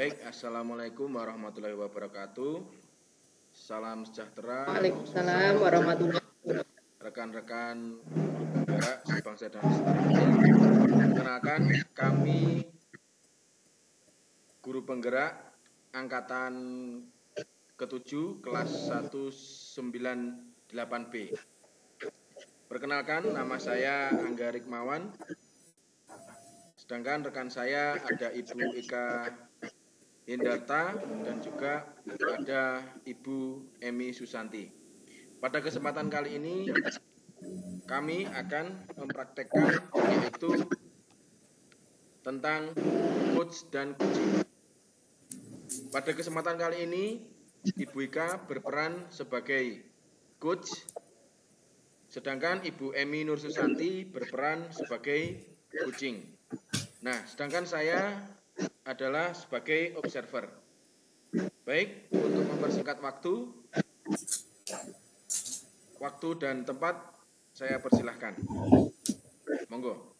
Baik, Assalamualaikum warahmatullahi wabarakatuh. Salam sejahtera. Waalaikumsalam warahmatullahi wabarakatuh. Rekan-rekan guru penggerak sebangsa dan setanah. Perkenalkan, kami guru penggerak angkatan ke-7 kelas 198B. Perkenalkan, nama saya Angga Rikmawan. Sedangkan rekan saya ada Ibu Ika Hindarta dan juga ada Ibu Emi Susanti. Pada kesempatan kali ini kami akan mempraktekkan yaitu tentang coach dan kucing. Pada kesempatan kali ini Ibu Ika berperan sebagai coach, sedangkan Ibu Emi Nur Susanti berperan sebagai kucing. Nah, sedangkan saya adalah sebagai observer. Baik, untuk mempersingkat waktu dan tempat saya persilahkan. Monggo.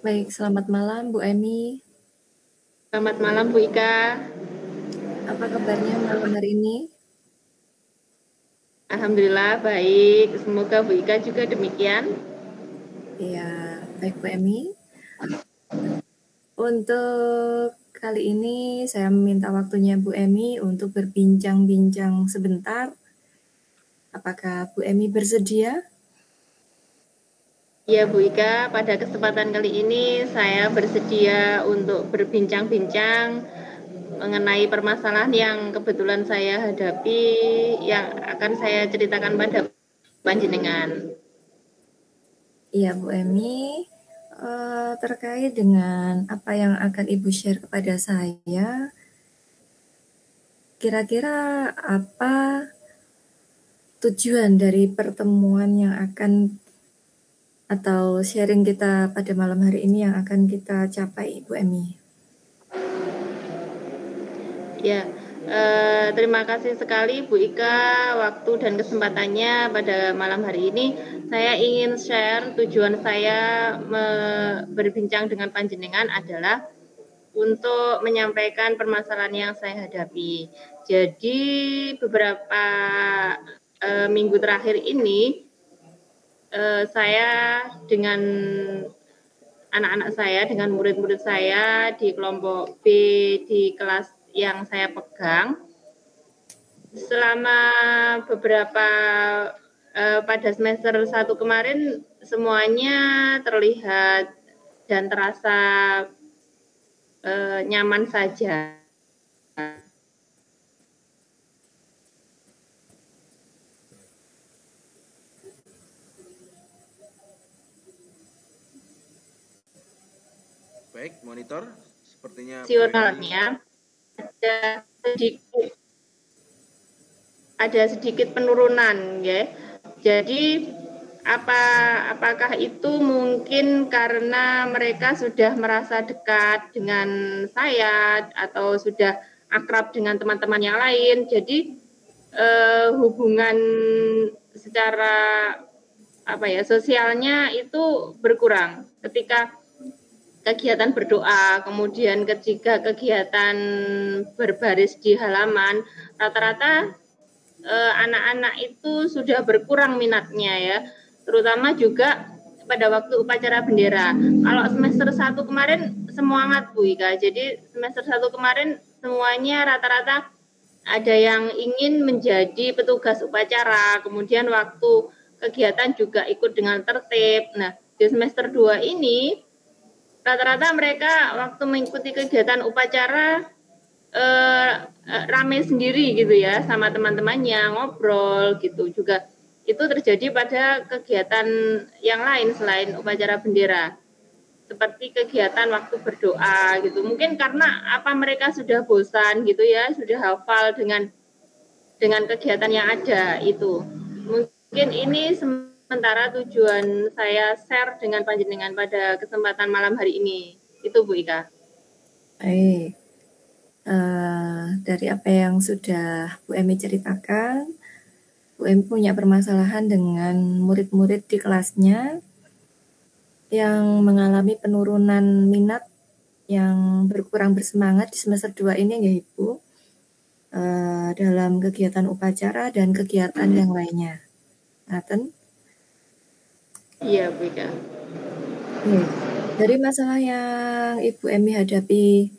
Baik, selamat malam Bu Emi. Selamat malam Bu Ika. Apa kabarnya malam hari ini? Alhamdulillah baik. Semoga Bu Ika juga demikian. Iya, baik Bu Emi. Untuk kali ini saya meminta waktunya Bu Emi untuk berbincang-bincang sebentar. Apakah Bu Emi bersedia? Ya Bu Ika, pada kesempatan kali ini saya bersedia untuk berbincang-bincang mengenai permasalahan yang kebetulan saya hadapi, yang akan saya ceritakan pada panjenengan. Iya Bu Emi, terkait dengan apa yang akan Ibu share kepada saya, kira-kira apa tujuan dari pertemuan yang akan atau sharing kita pada malam hari ini yang akan kita capai, Bu Emi? Ya, terima kasih sekali Bu Ika waktu dan kesempatannya pada malam hari ini. Saya ingin share tujuan saya berbincang dengan panjenengan adalah untuk menyampaikan permasalahan yang saya hadapi. Jadi beberapa minggu terakhir ini saya dengan anak-anak saya, dengan murid-murid saya di kelompok B di kelas yang saya pegang, selama beberapa pada semester 1 kemarin semuanya terlihat dan terasa nyaman saja. Baik, monitor sepertinya Rasionalnya ada sedikit penurunan ya. Jadi apakah itu mungkin karena mereka sudah merasa dekat dengan saya atau sudah akrab dengan teman-teman yang lain, jadi hubungan secara sosialnya itu berkurang ketika kegiatan berdoa, kemudian ketika kegiatan berbaris di halaman, rata-rata anak-anak itu sudah berkurang minatnya ya, terutama juga pada waktu upacara bendera. Kalau semester 1 kemarin semangat Bu Ika, jadi semester 1 kemarin semuanya rata-rata ada yang ingin menjadi petugas upacara, kemudian waktu kegiatan juga ikut dengan tertib. Nah, di semester 2 ini rata-rata mereka waktu mengikuti kegiatan upacara rame sendiri gitu ya, sama teman-temannya ngobrol gitu. Juga itu terjadi pada kegiatan yang lain selain upacara bendera, seperti kegiatan waktu berdoa gitu. Mungkin karena mereka sudah bosan gitu ya, sudah hafal dengan kegiatan yang ada itu. Mungkin ini sementara tujuan saya share dengan panjenengan pada kesempatan malam hari ini. Itu Bu Ika. Baik. Dari apa yang sudah Bu Emi ceritakan, Bu Emi punya permasalahan dengan murid-murid di kelasnya yang mengalami penurunan minat, yang berkurang bersemangat di semester 2 ini ya Ibu, dalam kegiatan upacara dan kegiatan yang lainnya. Ngaten? Iya, Bu Ika. Dari masalah yang Ibu Emi hadapi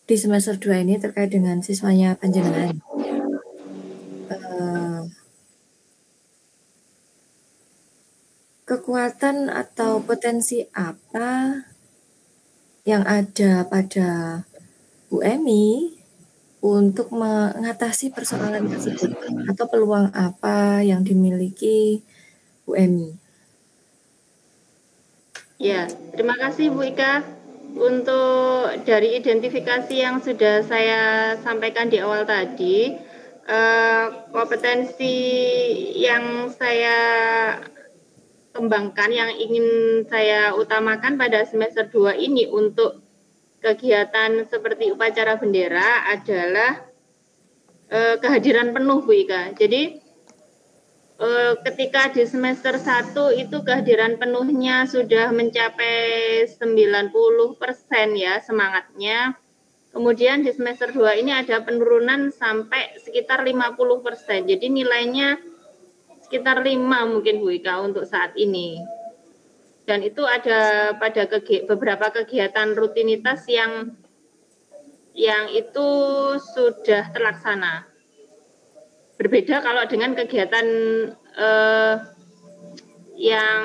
di semester 2 ini terkait dengan siswanya panjenengan, kekuatan atau potensi apa yang ada pada Bu Emi untuk mengatasi persoalan tersebut, atau peluang apa yang dimiliki Bu Emi? Ya, terima kasih Bu Ika untuk dari identifikasi yang sudah saya sampaikan di awal tadi. Kompetensi yang saya kembangkan, yang ingin saya utamakan pada semester 2 ini untuk kegiatan seperti upacara bendera adalah kehadiran penuh, Bu Ika. Jadi ketika di semester 1 itu kehadiran penuhnya sudah mencapai 90% ya semangatnya. Kemudian di semester 2 ini ada penurunan sampai sekitar 50%. Jadi nilainya sekitar 5 mungkin Bu Ika untuk saat ini. Dan itu ada pada beberapa kegiatan rutinitas yang itu sudah terlaksana. Berbeda kalau dengan kegiatan yang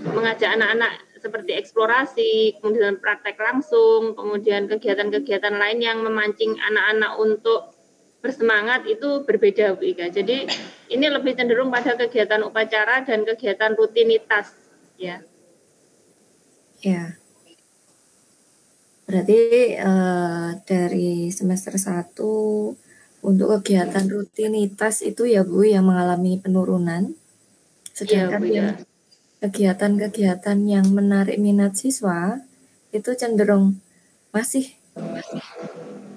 mengajak anak-anak seperti eksplorasi, kemudian praktek langsung, kemudian kegiatan-kegiatan lain yang memancing anak-anak untuk bersemangat, itu berbeda Bu Ika. Jadi ini lebih cenderung pada kegiatan upacara dan kegiatan rutinitas ya. Ya. Berarti dari semester 1 untuk kegiatan rutinitas itu ya Bu yang mengalami penurunan. Sedangkan ya, kegiatan-kegiatan yang menarik minat siswa itu cenderung masih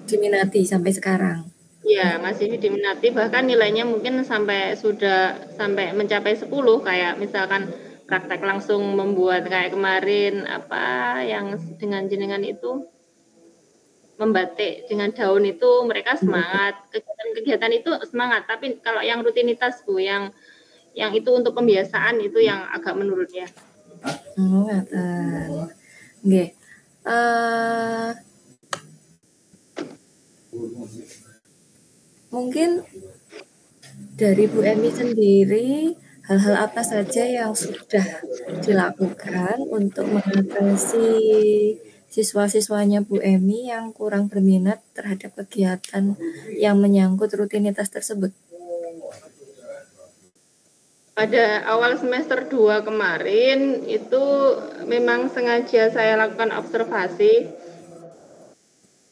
diminati sampai sekarang. Ya, masih diminati, bahkan nilainya mungkin sampai mencapai 10, kayak misalkan praktek langsung membuat kayak kemarin apa yang dengan jenengan itu membatik dengan daun itu, mereka semangat. Kegiatan-kegiatan itu semangat, tapi kalau yang rutinitas Bu, yang itu untuk pembiasaan itu yang agak menurun ya. Ngaten. Nggih. Mungkin dari Bu Emi sendiri, hal-hal apa saja yang sudah dilakukan untuk mengatasi siswa-siswanya Bu Emi yang kurang berminat terhadap kegiatan yang menyangkut rutinitas tersebut? Pada awal semester 2 kemarin itu memang sengaja saya lakukan observasi.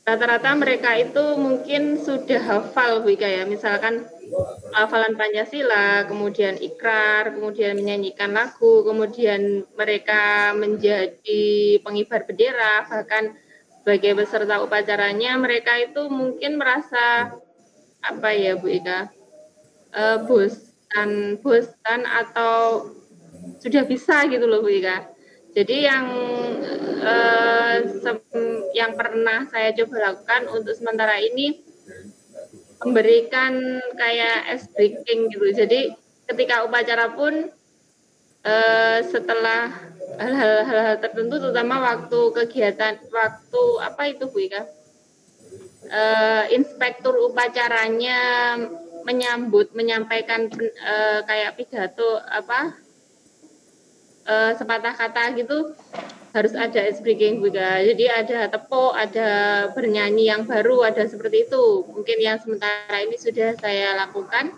Rata-rata mereka itu mungkin sudah hafal Bu Ika ya, misalkan hafalan Pancasila, kemudian ikrar, kemudian menyanyikan lagu, kemudian mereka menjadi pengibar bendera, bahkan sebagai peserta upacaranya mereka itu mungkin merasa apa ya Bu Ika, bosan atau sudah bisa gitu loh Bu Ika. Jadi yang pernah saya coba lakukan untuk sementara ini memberikan kayak ice breaking gitu. Jadi ketika upacara pun setelah hal-hal tertentu, terutama waktu kegiatan, waktu apa itu Bu Ika, inspektur upacaranya menyampaikan kayak pidato apa sepatah kata gitu, harus ada ice breaking juga. Jadi ada tepuk, ada bernyanyi yang baru, ada seperti itu. Mungkin yang sementara ini sudah saya lakukan.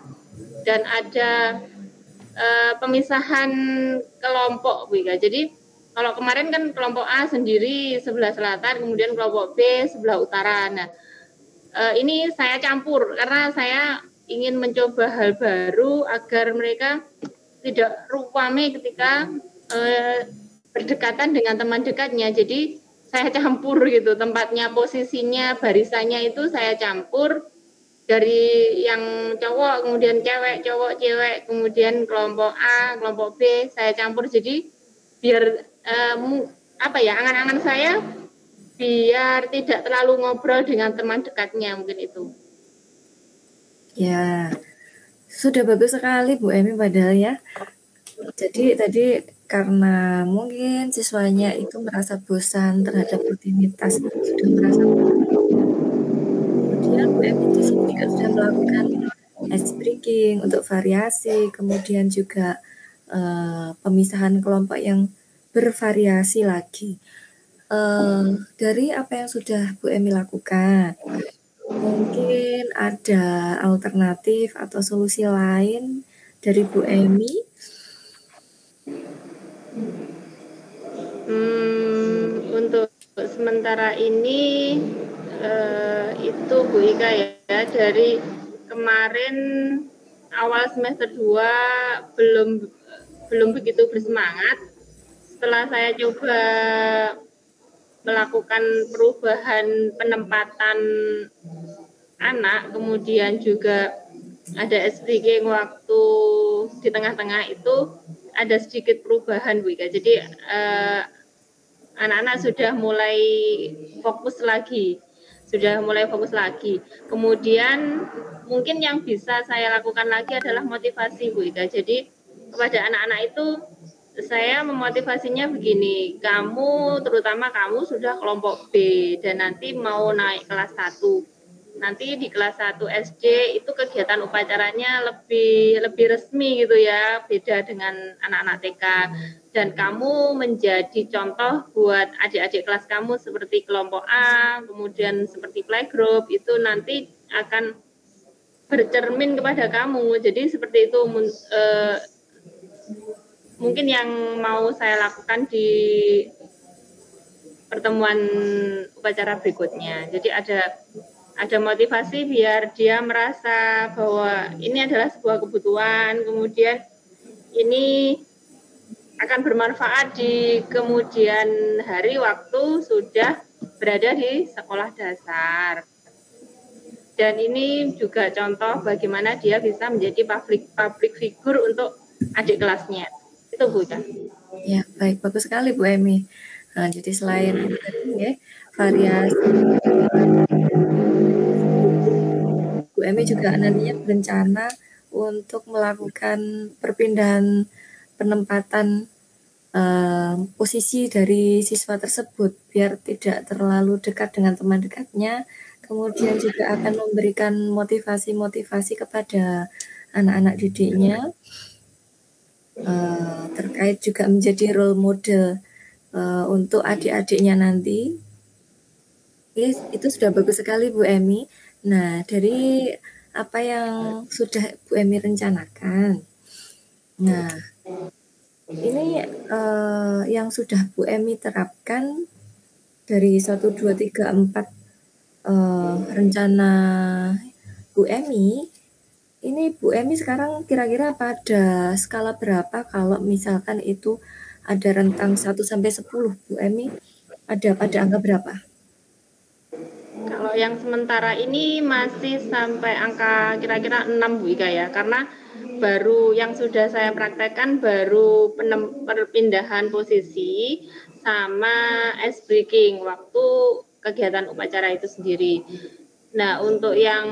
Dan ada pemisahan kelompok, Bu Ika. Jadi kalau kemarin kan kelompok A sendiri sebelah selatan, kemudian kelompok B sebelah utara. Nah, ini saya campur karena saya ingin mencoba hal baru agar mereka tidak rupame ketika berdekatan dengan teman dekatnya. Jadi saya campur gitu, tempatnya, posisinya, barisannya itu saya campur, dari yang cowok, kemudian cewek, cowok, cewek, kemudian kelompok A, kelompok B, saya campur. Jadi biar angan-angan saya biar tidak terlalu ngobrol dengan teman dekatnya, mungkin itu. Ya, sudah bagus sekali Bu Emi padahal ya. Jadi tadi karena mungkin siswanya itu merasa bosan terhadap rutinitas, sudah merasa kemudian Bu Emi di sini juga sudah melakukan ice breaking untuk variasi, kemudian juga pemisahan kelompok yang bervariasi lagi. Dari apa yang sudah Bu Emi lakukan, mungkin ada alternatif atau solusi lain dari Bu Emi? Untuk sementara ini itu Bu Ika ya, dari kemarin awal semester 2 belum begitu bersemangat. Setelah saya coba melakukan perubahan penempatan anak, kemudian juga ada SPG waktu di tengah-tengah itu ada sedikit perubahan Bu Ika. Jadi anak-anak sudah mulai fokus lagi. Kemudian mungkin yang bisa saya lakukan lagi adalah motivasi Bu Ika. Jadi kepada anak-anak itu saya memotivasinya begini, terutama kamu sudah kelompok B dan nanti mau naik kelas 1. Nanti di kelas 1 SD itu kegiatan upacaranya lebih resmi gitu ya, beda dengan anak-anak TK. Dan kamu menjadi contoh buat adik-adik kelas kamu seperti kelompok A, kemudian seperti playgroup, itu nanti akan bercermin kepada kamu. Jadi seperti itu mungkin yang mau saya lakukan di pertemuan upacara berikutnya. Jadi ada motivasi biar dia merasa bahwa ini adalah sebuah kebutuhan, kemudian ini akan bermanfaat di kemudian hari waktu sudah berada di sekolah dasar. Dan ini juga contoh bagaimana dia bisa menjadi public figure untuk adik kelasnya. Itu Bu Ika. Ya, baik, bagus sekali Bu Emi. Nah, jadi selain itu tadi ya, variasi Bu Emi juga nantinya berencana untuk melakukan perpindahan penempatan posisi dari siswa tersebut biar tidak terlalu dekat dengan teman dekatnya, kemudian juga akan memberikan motivasi-motivasi kepada anak-anak didiknya, terkait juga menjadi role model untuk adik-adiknya nanti. Itu sudah bagus sekali Bu Emi. Nah, dari apa yang sudah Bu Emi rencanakan, nah ini yang sudah Bu Emi terapkan dari 1, 2, 3, 4 rencana Bu Emi, ini Bu Emi sekarang kira-kira pada skala berapa kalau misalkan itu ada rentang 1 sampai 10, Bu Emi ada pada angka berapa? Kalau yang sementara ini masih sampai angka kira-kira 6 Bu Ika ya, karena baru yang sudah saya praktekkan baru perpindahan posisi sama ice breaking waktu kegiatan upacara itu sendiri. Nah, untuk yang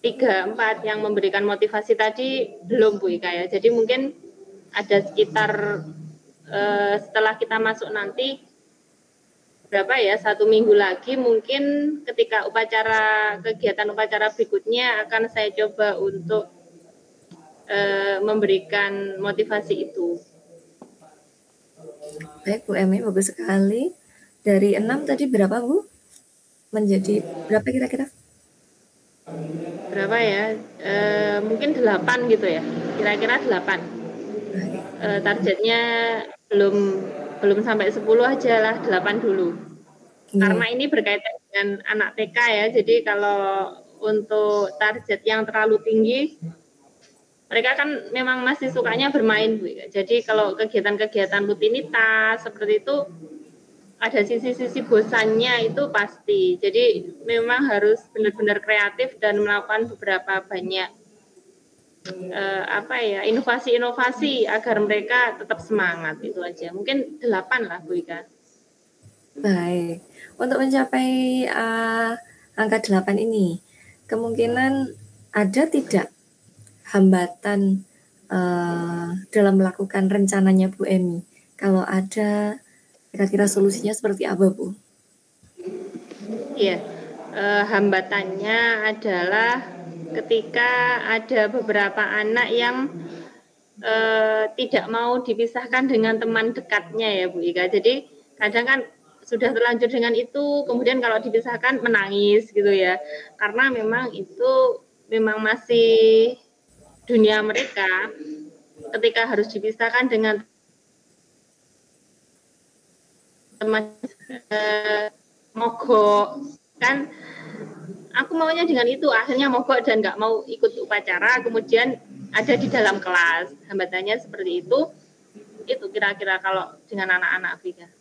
3, 4 yang memberikan motivasi tadi belum Bu Ika ya. Jadi mungkin ada sekitar setelah kita masuk nanti berapa ya, 1 minggu lagi mungkin ketika kegiatan upacara berikutnya akan saya coba untuk memberikan motivasi itu. Baik Bu Emi, bagus sekali. Dari 6 tadi berapa Bu? Menjadi berapa kira-kira? Berapa ya? Mungkin 8 gitu ya. Kira-kira 8. Targetnya belum sampai 10 aja lah, 8 dulu. Karena ini berkaitan dengan anak TK ya, jadi kalau untuk target yang terlalu tinggi, mereka kan memang masih sukanya bermain Bu. Jadi kalau kegiatan-kegiatan rutinitas seperti itu ada sisi-sisi bosannya itu pasti. Jadi memang harus benar-benar kreatif dan melakukan beberapa banyak inovasi-inovasi agar mereka tetap semangat, itu aja. Mungkin 8 lah Bu Ika. Baik, untuk mencapai angka 8 ini, kemungkinan ada tidak hambatan dalam melakukan rencananya Bu Emi? Kalau ada, kira-kira solusinya seperti apa Bu? Iya, hambatannya adalah ketika ada beberapa anak yang tidak mau dipisahkan dengan teman dekatnya ya Bu Ika. Jadi kadang kan sudah terlanjur dengan itu, kemudian kalau dipisahkan menangis gitu ya. Karena memang itu memang masih dunia mereka, ketika harus dipisahkan dengan teman mogok kan, aku maunya dengan itu, akhirnya mogok dan nggak mau ikut upacara, kemudian ada di dalam kelas. Hambatannya seperti itu kira-kira kalau dengan anak-anak Afrika.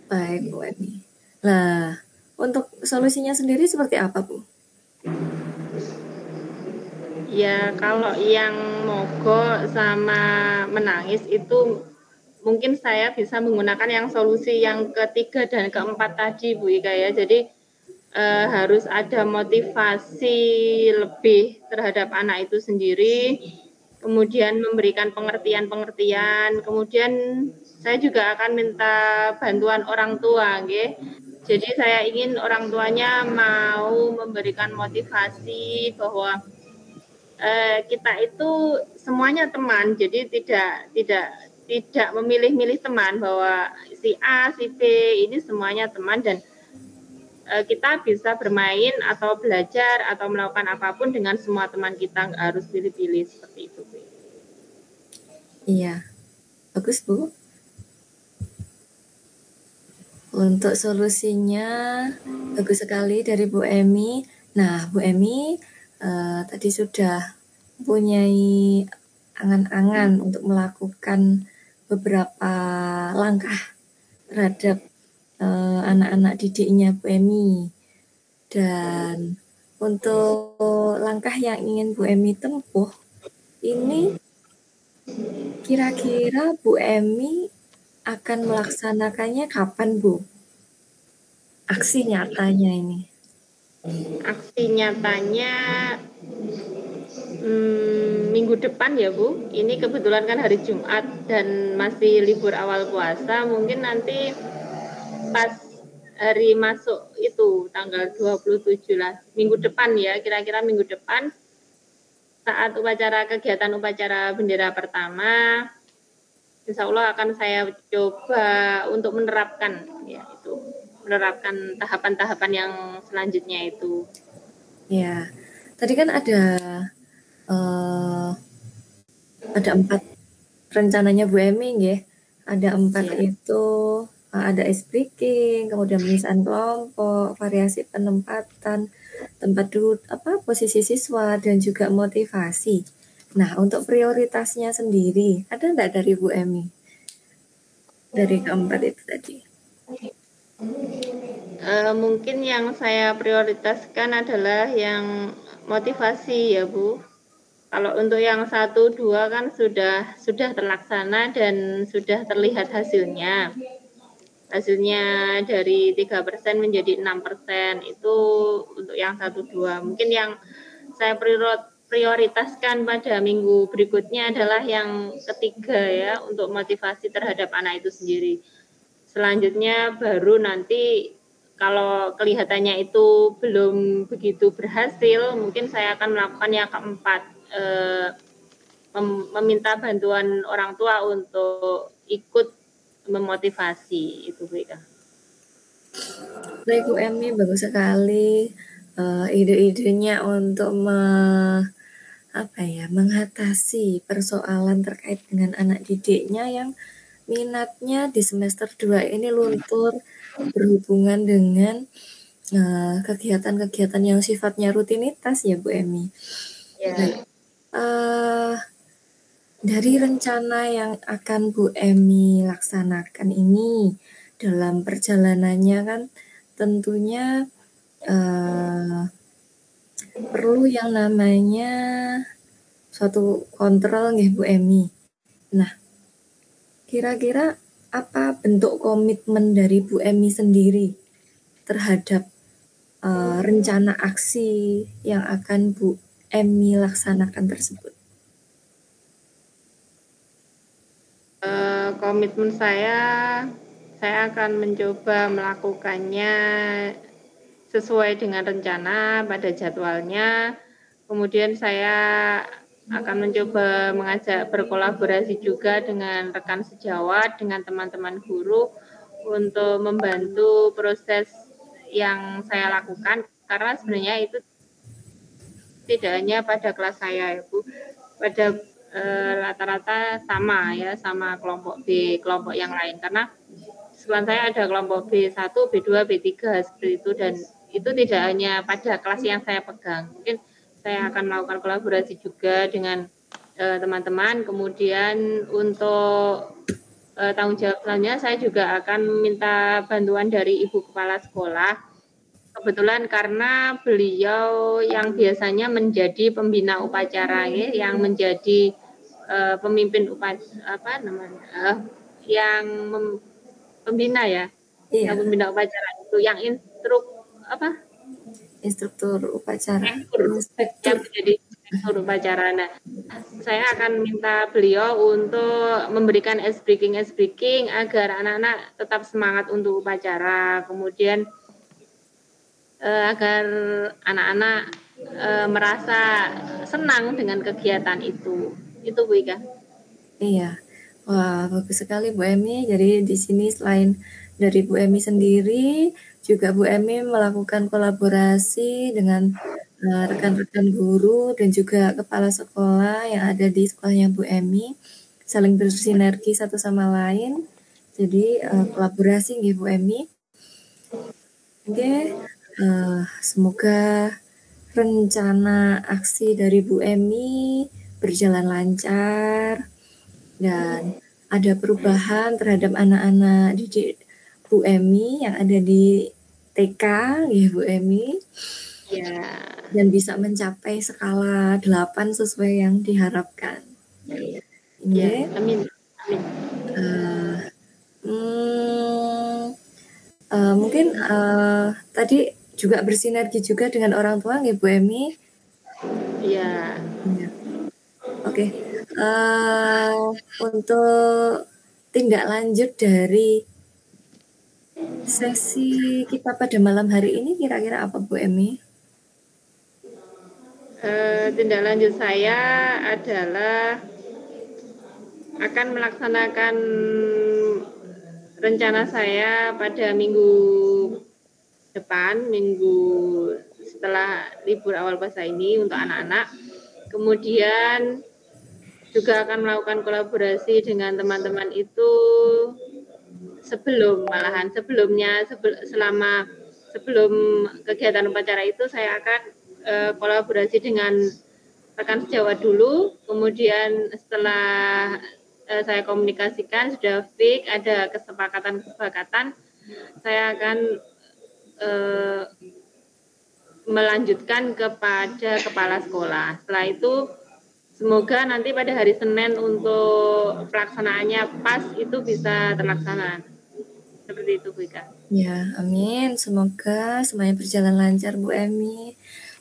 Baik Bu Emi. Nah, untuk solusinya sendiri seperti apa Bu? Ya kalau yang mogok sama menangis itu mungkin saya bisa menggunakan yang solusi yang ketiga dan keempat tadi Bu Ika ya. Jadi harus ada motivasi lebih terhadap anak itu sendiri, kemudian memberikan pengertian-pengertian, kemudian saya juga akan minta bantuan orang tua, okay? Jadi saya ingin orang tuanya mau memberikan motivasi bahwa kita itu semuanya teman, jadi tidak memilih-milih teman, bahwa si A, si B ini semuanya teman dan kita bisa bermain atau belajar atau melakukan apapun dengan semua teman kita, nggak harus pilih-pilih seperti itu. Iya, bagus Bu. Untuk solusinya bagus sekali dari Bu Emi. Nah, Bu Emi tadi sudah mempunyai angan-angan untuk melakukan beberapa langkah terhadap anak-anak didiknya Bu Emi. Dan untuk langkah yang ingin Bu Emi tempuh, ini kira-kira Bu Emi akan melaksanakannya kapan Bu? Aksi nyatanya ini. Aksi nyatanya minggu depan ya Bu. Ini kebetulan kan hari Jumat dan masih libur awal puasa. Mungkin nanti pas hari masuk itu tanggal 27 lah. Minggu depan ya, kira-kira minggu depan saat kegiatan upacara bendera pertama, insya Allah akan saya coba untuk menerapkan tahapan-tahapan yang selanjutnya itu. Ya, tadi kan ada 4 rencananya Bu Emi ya. Ada 4 Ya. itu ada ice breaking, kemudian penyiksaan kelompok, variasi penempatan, tempat duduk, posisi siswa dan juga motivasi. Nah, untuk prioritasnya sendiri, ada nggak dari Bu Emi? Dari keempat itu tadi. Mungkin yang saya prioritaskan adalah yang motivasi ya Bu. Kalau untuk yang 1, 2 kan sudah terlaksana dan sudah terlihat hasilnya. Hasilnya dari 3% menjadi 6%, itu untuk yang 1, 2. Mungkin yang saya prioritaskan pada minggu berikutnya adalah yang ketiga ya, untuk motivasi terhadap anak itu sendiri. Selanjutnya baru nanti kalau kelihatannya itu belum begitu berhasil, mungkin saya akan melakukan yang keempat, meminta bantuan orang tua untuk ikut memotivasi itu Bu Ika. Baik Bu Emi, bagus sekali ide-idenya untuk mengatasi persoalan terkait dengan anak didiknya yang minatnya di semester 2 ini luntur berhubungan dengan kegiatan-kegiatan yang sifatnya rutinitas ya Bu Emi. Ya. Baik. Dari rencana yang akan Bu Emi laksanakan ini dalam perjalanannya kan tentunya perlu yang namanya suatu kontrol nih Bu Emi. Nah, kira-kira apa bentuk komitmen dari Bu Emi sendiri terhadap rencana aksi yang akan Bu Emi laksanakan tersebut? Komitmen saya akan mencoba melakukannya sesuai dengan rencana pada jadwalnya. Kemudian saya akan mencoba mengajak berkolaborasi juga dengan rekan sejawat, dengan teman-teman guru untuk membantu proses yang saya lakukan, karena sebenarnya itu tidak hanya pada kelas saya, Bu, pada rata-rata sama ya, sama kelompok B, kelompok yang lain, karena sekolah saya ada kelompok B1, B2, B3 seperti itu, dan itu tidak hanya pada kelas yang saya pegang. Mungkin saya akan melakukan kolaborasi juga dengan teman-teman. Kemudian untuk tanggung jawab selanjutnya saya juga akan minta bantuan dari Ibu Kepala Sekolah. Kebetulan karena beliau yang biasanya menjadi pembina upacara ya, yang menjadi pemimpin upacara yang pembina ya. Iya. Yang pembina upacara itu, yang Instruktur upacara. Yang menjadi instruktur upacara. Nah, saya akan minta beliau untuk memberikan ice breaking agar anak-anak tetap semangat untuk upacara. Kemudian agar anak-anak merasa senang dengan kegiatan itu. Itu Bu Ika. Iya. Wah, bagus sekali Bu Emi. Jadi di sini selain dari Bu Emi sendiri, juga Bu Emi melakukan kolaborasi dengan rekan-rekan guru dan juga kepala sekolah yang ada di sekolahnya Bu Emi, saling bersinergi satu sama lain. Jadi kolaborasi nggih Bu Emi. Oke, semoga rencana aksi dari Bu Emi berjalan lancar dan ada perubahan terhadap anak-anak didik Bu Emi yang ada di TK, ya Bu Emi. Ya. Dan bisa mencapai skala 8 sesuai yang diharapkan. Ya, amin. Mungkin tadi juga bersinergi juga dengan orang tua ya Bu Emi. Iya. Oke. Untuk tindak lanjut dari sesi kita pada malam hari ini kira-kira apa Bu Emi? Tindak lanjut saya adalah akan melaksanakan rencana saya pada minggu depan, minggu setelah libur awal puasa ini untuk anak-anak. Kemudian juga akan melakukan kolaborasi dengan teman-teman itu sebelum sebelum kegiatan upacara itu saya akan kolaborasi dengan rekan sejawat dulu, kemudian setelah saya komunikasikan sudah fix, ada kesepakatan, saya akan melanjutkan kepada kepala sekolah. Setelah itu semoga nanti pada hari Senin untuk pelaksanaannya pas itu bisa terlaksana. Seperti itu Bu Ika. Ya, amin. Semoga semuanya berjalan lancar Bu Emi.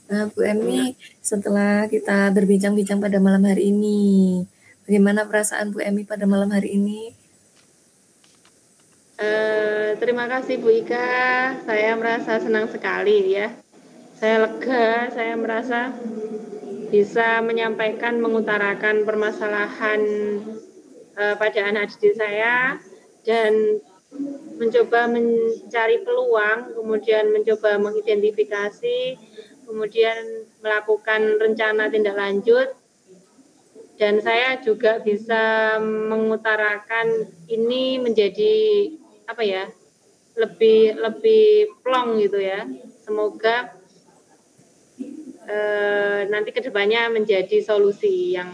Nah, Bu Emi, setelah kita berbincang-bincang pada malam hari ini, bagaimana perasaan Bu Emi pada malam hari ini? Terima kasih Bu Ika, saya merasa senang sekali ya. Saya lega, saya merasa bisa menyampaikan, mengutarakan permasalahan pada anak didik saya dan mencoba mencari peluang, kemudian mencoba mengidentifikasi, kemudian melakukan rencana tindak lanjut, dan saya juga bisa mengutarakan ini menjadi lebih plong gitu ya. Semoga nanti kedepannya menjadi solusi yang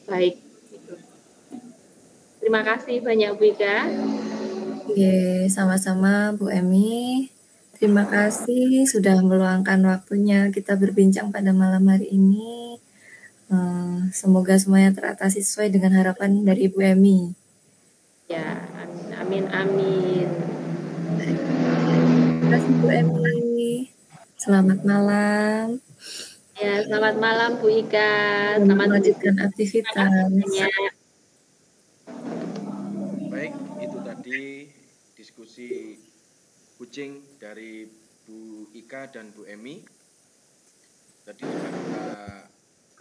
baik. Terima kasih banyak Bu Ika. Oke, sama-sama Bu Emi. Terima kasih sudah meluangkan waktunya kita berbincang pada malam hari ini. Semoga semuanya teratasi sesuai dengan harapan dari Ibu Emi. Ya, amin, amin. Terima kasih Bu Emi. Selamat malam. Ya, selamat malam Bu Ika. Selamat melanjutkan aktivitas. Baik, itu tadi diskusi kucing dari Bu Ika dan Bu Emi. Tadi sudah kita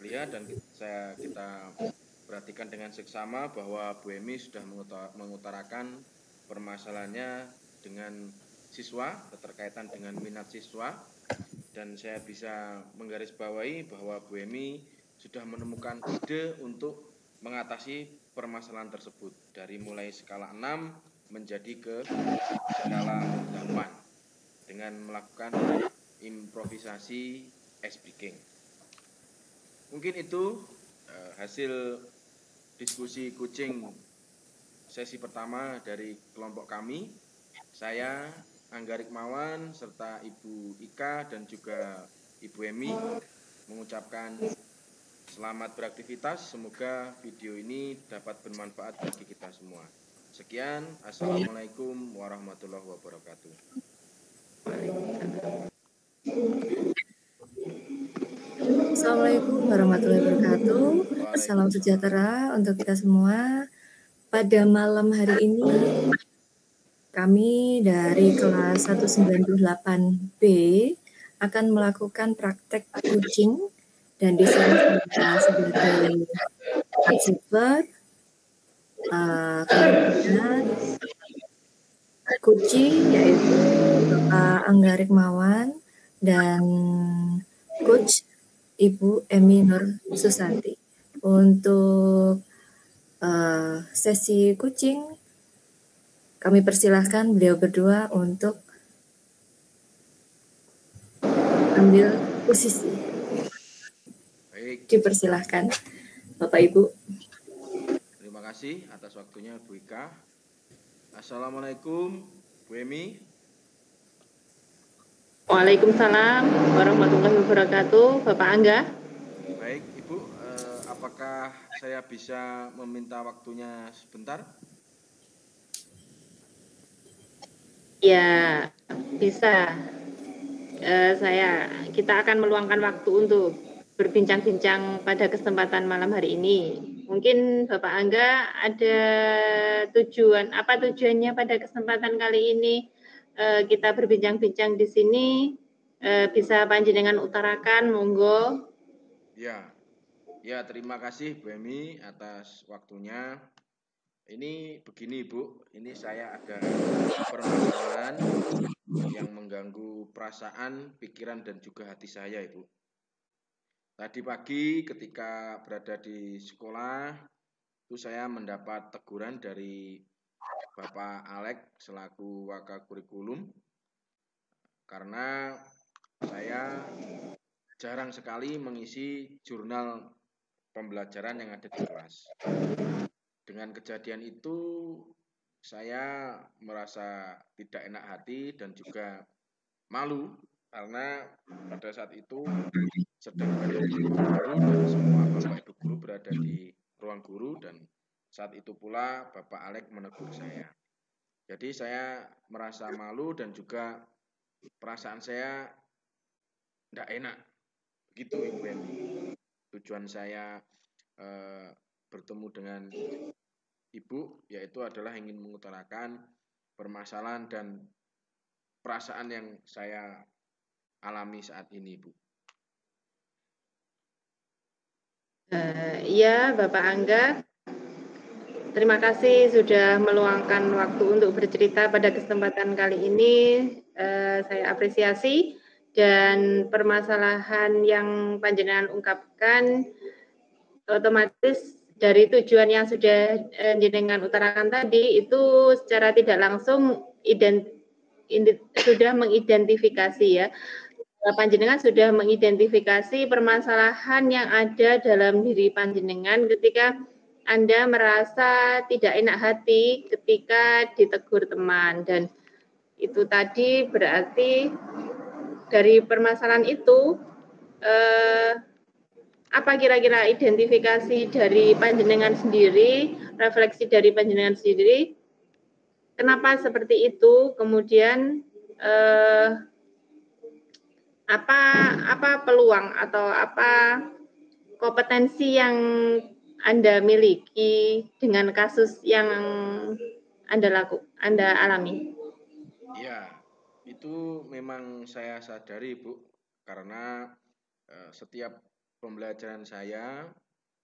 lihat dan kita perhatikan dengan seksama bahwa Bu Emi sudah mengutarakan permasalahannya dengan siswa, keterkaitan dengan minat siswa, dan saya bisa menggarisbawahi bahwa Bu Emi sudah menemukan ide untuk mengatasi permasalahan tersebut dari mulai skala 6 menjadi ke skala 8 dengan melakukan improvisasi ice breaking. Mungkin itu hasil diskusi kucing sesi pertama dari kelompok kami. Saya Angga Rikmawan serta Ibu Ika dan juga Ibu Emi mengucapkan selamat beraktivitas. Semoga video ini dapat bermanfaat bagi kita semua. Sekian, Assalamualaikum warahmatullahi wabarakatuh. Assalamualaikum warahmatullahi wabarakatuh. Salam sejahtera untuk kita semua. Pada malam hari ini, kami dari kelas 198B akan melakukan praktek kucing dan di sini saya sebagai siswa kemudian kucing yaitu Bapak Angga Rikmawan dan Coach Ibu Emi Nur Susanti. Untuk sesi kucing, kami persilahkan beliau berdua untuk ambil posisi. Baik. Dipersilahkan, Bapak Ibu. Terima kasih atas waktunya Bu Ika. Assalamualaikum Bu Emi. Waalaikumsalam warahmatullahi wabarakatuh, Bapak Angga. Baik, Ibu, apakah saya bisa meminta waktunya sebentar? Ya, bisa. Kita akan meluangkan waktu untuk berbincang-bincang pada kesempatan malam hari ini. Mungkin Bapak Angga ada tujuannya pada kesempatan kali ini kita berbincang-bincang di sini, bisa panjenengan utarakan, monggo. Ya, terima kasih Bu Emi atas waktunya. Ini begini Bu, ini saya ada permasalahan yang mengganggu perasaan, pikiran, dan juga hati saya Ibu. Tadi pagi ketika berada di sekolah, itu saya mendapat teguran dari Bapak Alex selaku Wakakurikulum karena saya jarang sekali mengisi jurnal pembelajaran yang ada di kelas. Dengan kejadian itu, saya merasa tidak enak hati dan juga malu karena pada saat itu sedang berada di ruang guru dan semua Bapak Ibu guru berada di ruang guru dan saat itu pula Bapak Alex menegur saya. Jadi saya merasa malu dan juga perasaan saya tidak enak. Begitu Ibu Emi. Tujuan saya bertemu dengan Ibu yaitu adalah ingin mengutarakan permasalahan dan perasaan yang saya alami saat ini, Bu. Ya, Bapak Angga. Terima kasih sudah meluangkan waktu untuk bercerita pada kesempatan kali ini. Saya apresiasi dan permasalahan yang panjenengan ungkapkan otomatis dari tujuan yang sudah jenengan utarakan tadi itu secara tidak langsung sudah mengidentifikasi ya. Panjenengan sudah mengidentifikasi permasalahan yang ada dalam diri panjenengan ketika Anda merasa tidak enak hati ketika ditegur teman, dan itu tadi berarti dari permasalahan itu apa kira-kira identifikasi dari panjenengan sendiri, refleksi dari panjenengan sendiri, kenapa seperti itu, kemudian apa peluang atau apa kompetensi yang Anda miliki dengan kasus yang Anda alami? Ya, itu memang saya sadari, Bu, karena setiap pembelajaran saya,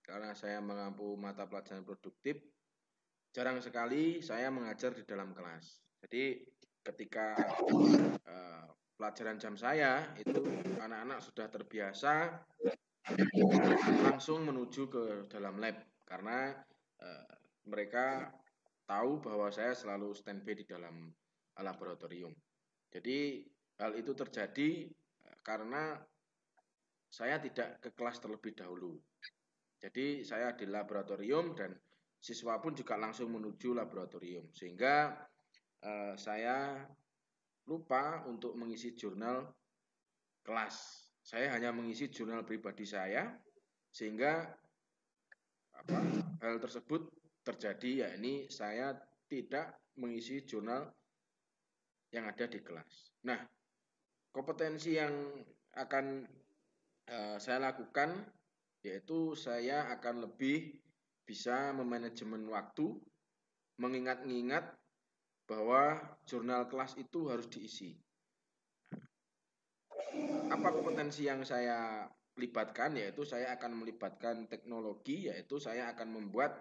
karena saya mengampu mata pelajaran produktif, jarang sekali saya mengajar di dalam kelas. Jadi ketika pelajaran jam saya itu anak-anak sudah terbiasa langsung menuju ke dalam lab karena mereka tahu bahwa saya selalu standby di dalam laboratorium. Jadi hal itu terjadi karena saya tidak ke kelas terlebih dahulu. Jadi saya di laboratorium dan siswa pun juga langsung menuju laboratorium. Sehingga saya lupa untuk mengisi jurnal kelas. Saya hanya mengisi jurnal pribadi saya, sehingga hal tersebut terjadi, yakni saya tidak mengisi jurnal yang ada di kelas. Nah, kompetensi yang akan saya lakukan yaitu saya akan lebih bisa memanajemen waktu, mengingat-ingat bahwa jurnal kelas itu harus diisi. Apa kompetensi yang saya libatkan, yaitu saya akan melibatkan teknologi, yaitu saya akan membuat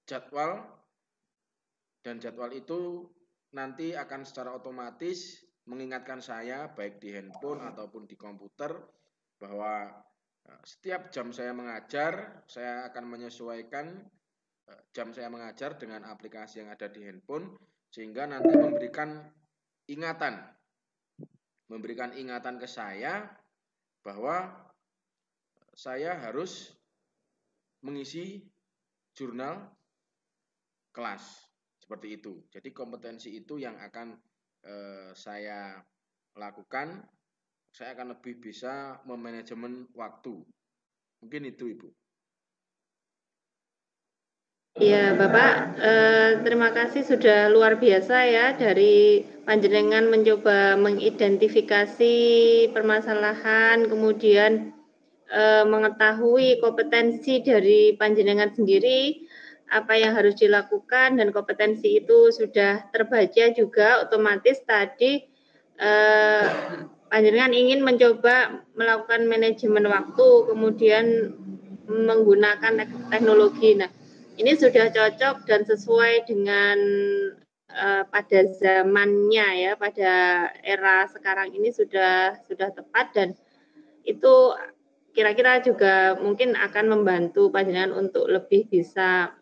jadwal, dan jadwal itu nanti akan secara otomatis mengingatkan saya baik di handphone ataupun di komputer bahwa setiap jam saya mengajar, saya akan menyesuaikan jam saya mengajar dengan aplikasi yang ada di handphone, sehingga nanti memberikan ingatan ke saya bahwa saya harus mengisi jurnal kelas, seperti itu. Jadi kompetensi itu yang akan saya lakukan. Saya akan lebih bisa memanajemen waktu. Mungkin itu, Ibu. Iya, Bapak, terima kasih sudah luar biasa ya dari panjenengan mencoba mengidentifikasi permasalahan, kemudian mengetahui kompetensi dari panjenengan sendiri, apa yang harus dilakukan, dan kompetensi itu sudah terbaca juga otomatis tadi panjenengan ingin mencoba melakukan manajemen waktu, kemudian menggunakan teknologi. Nah, ini sudah cocok dan sesuai dengan pada zamannya ya, pada era sekarang ini sudah tepat, dan itu kira-kira juga mungkin akan membantu panjenengan untuk lebih bisa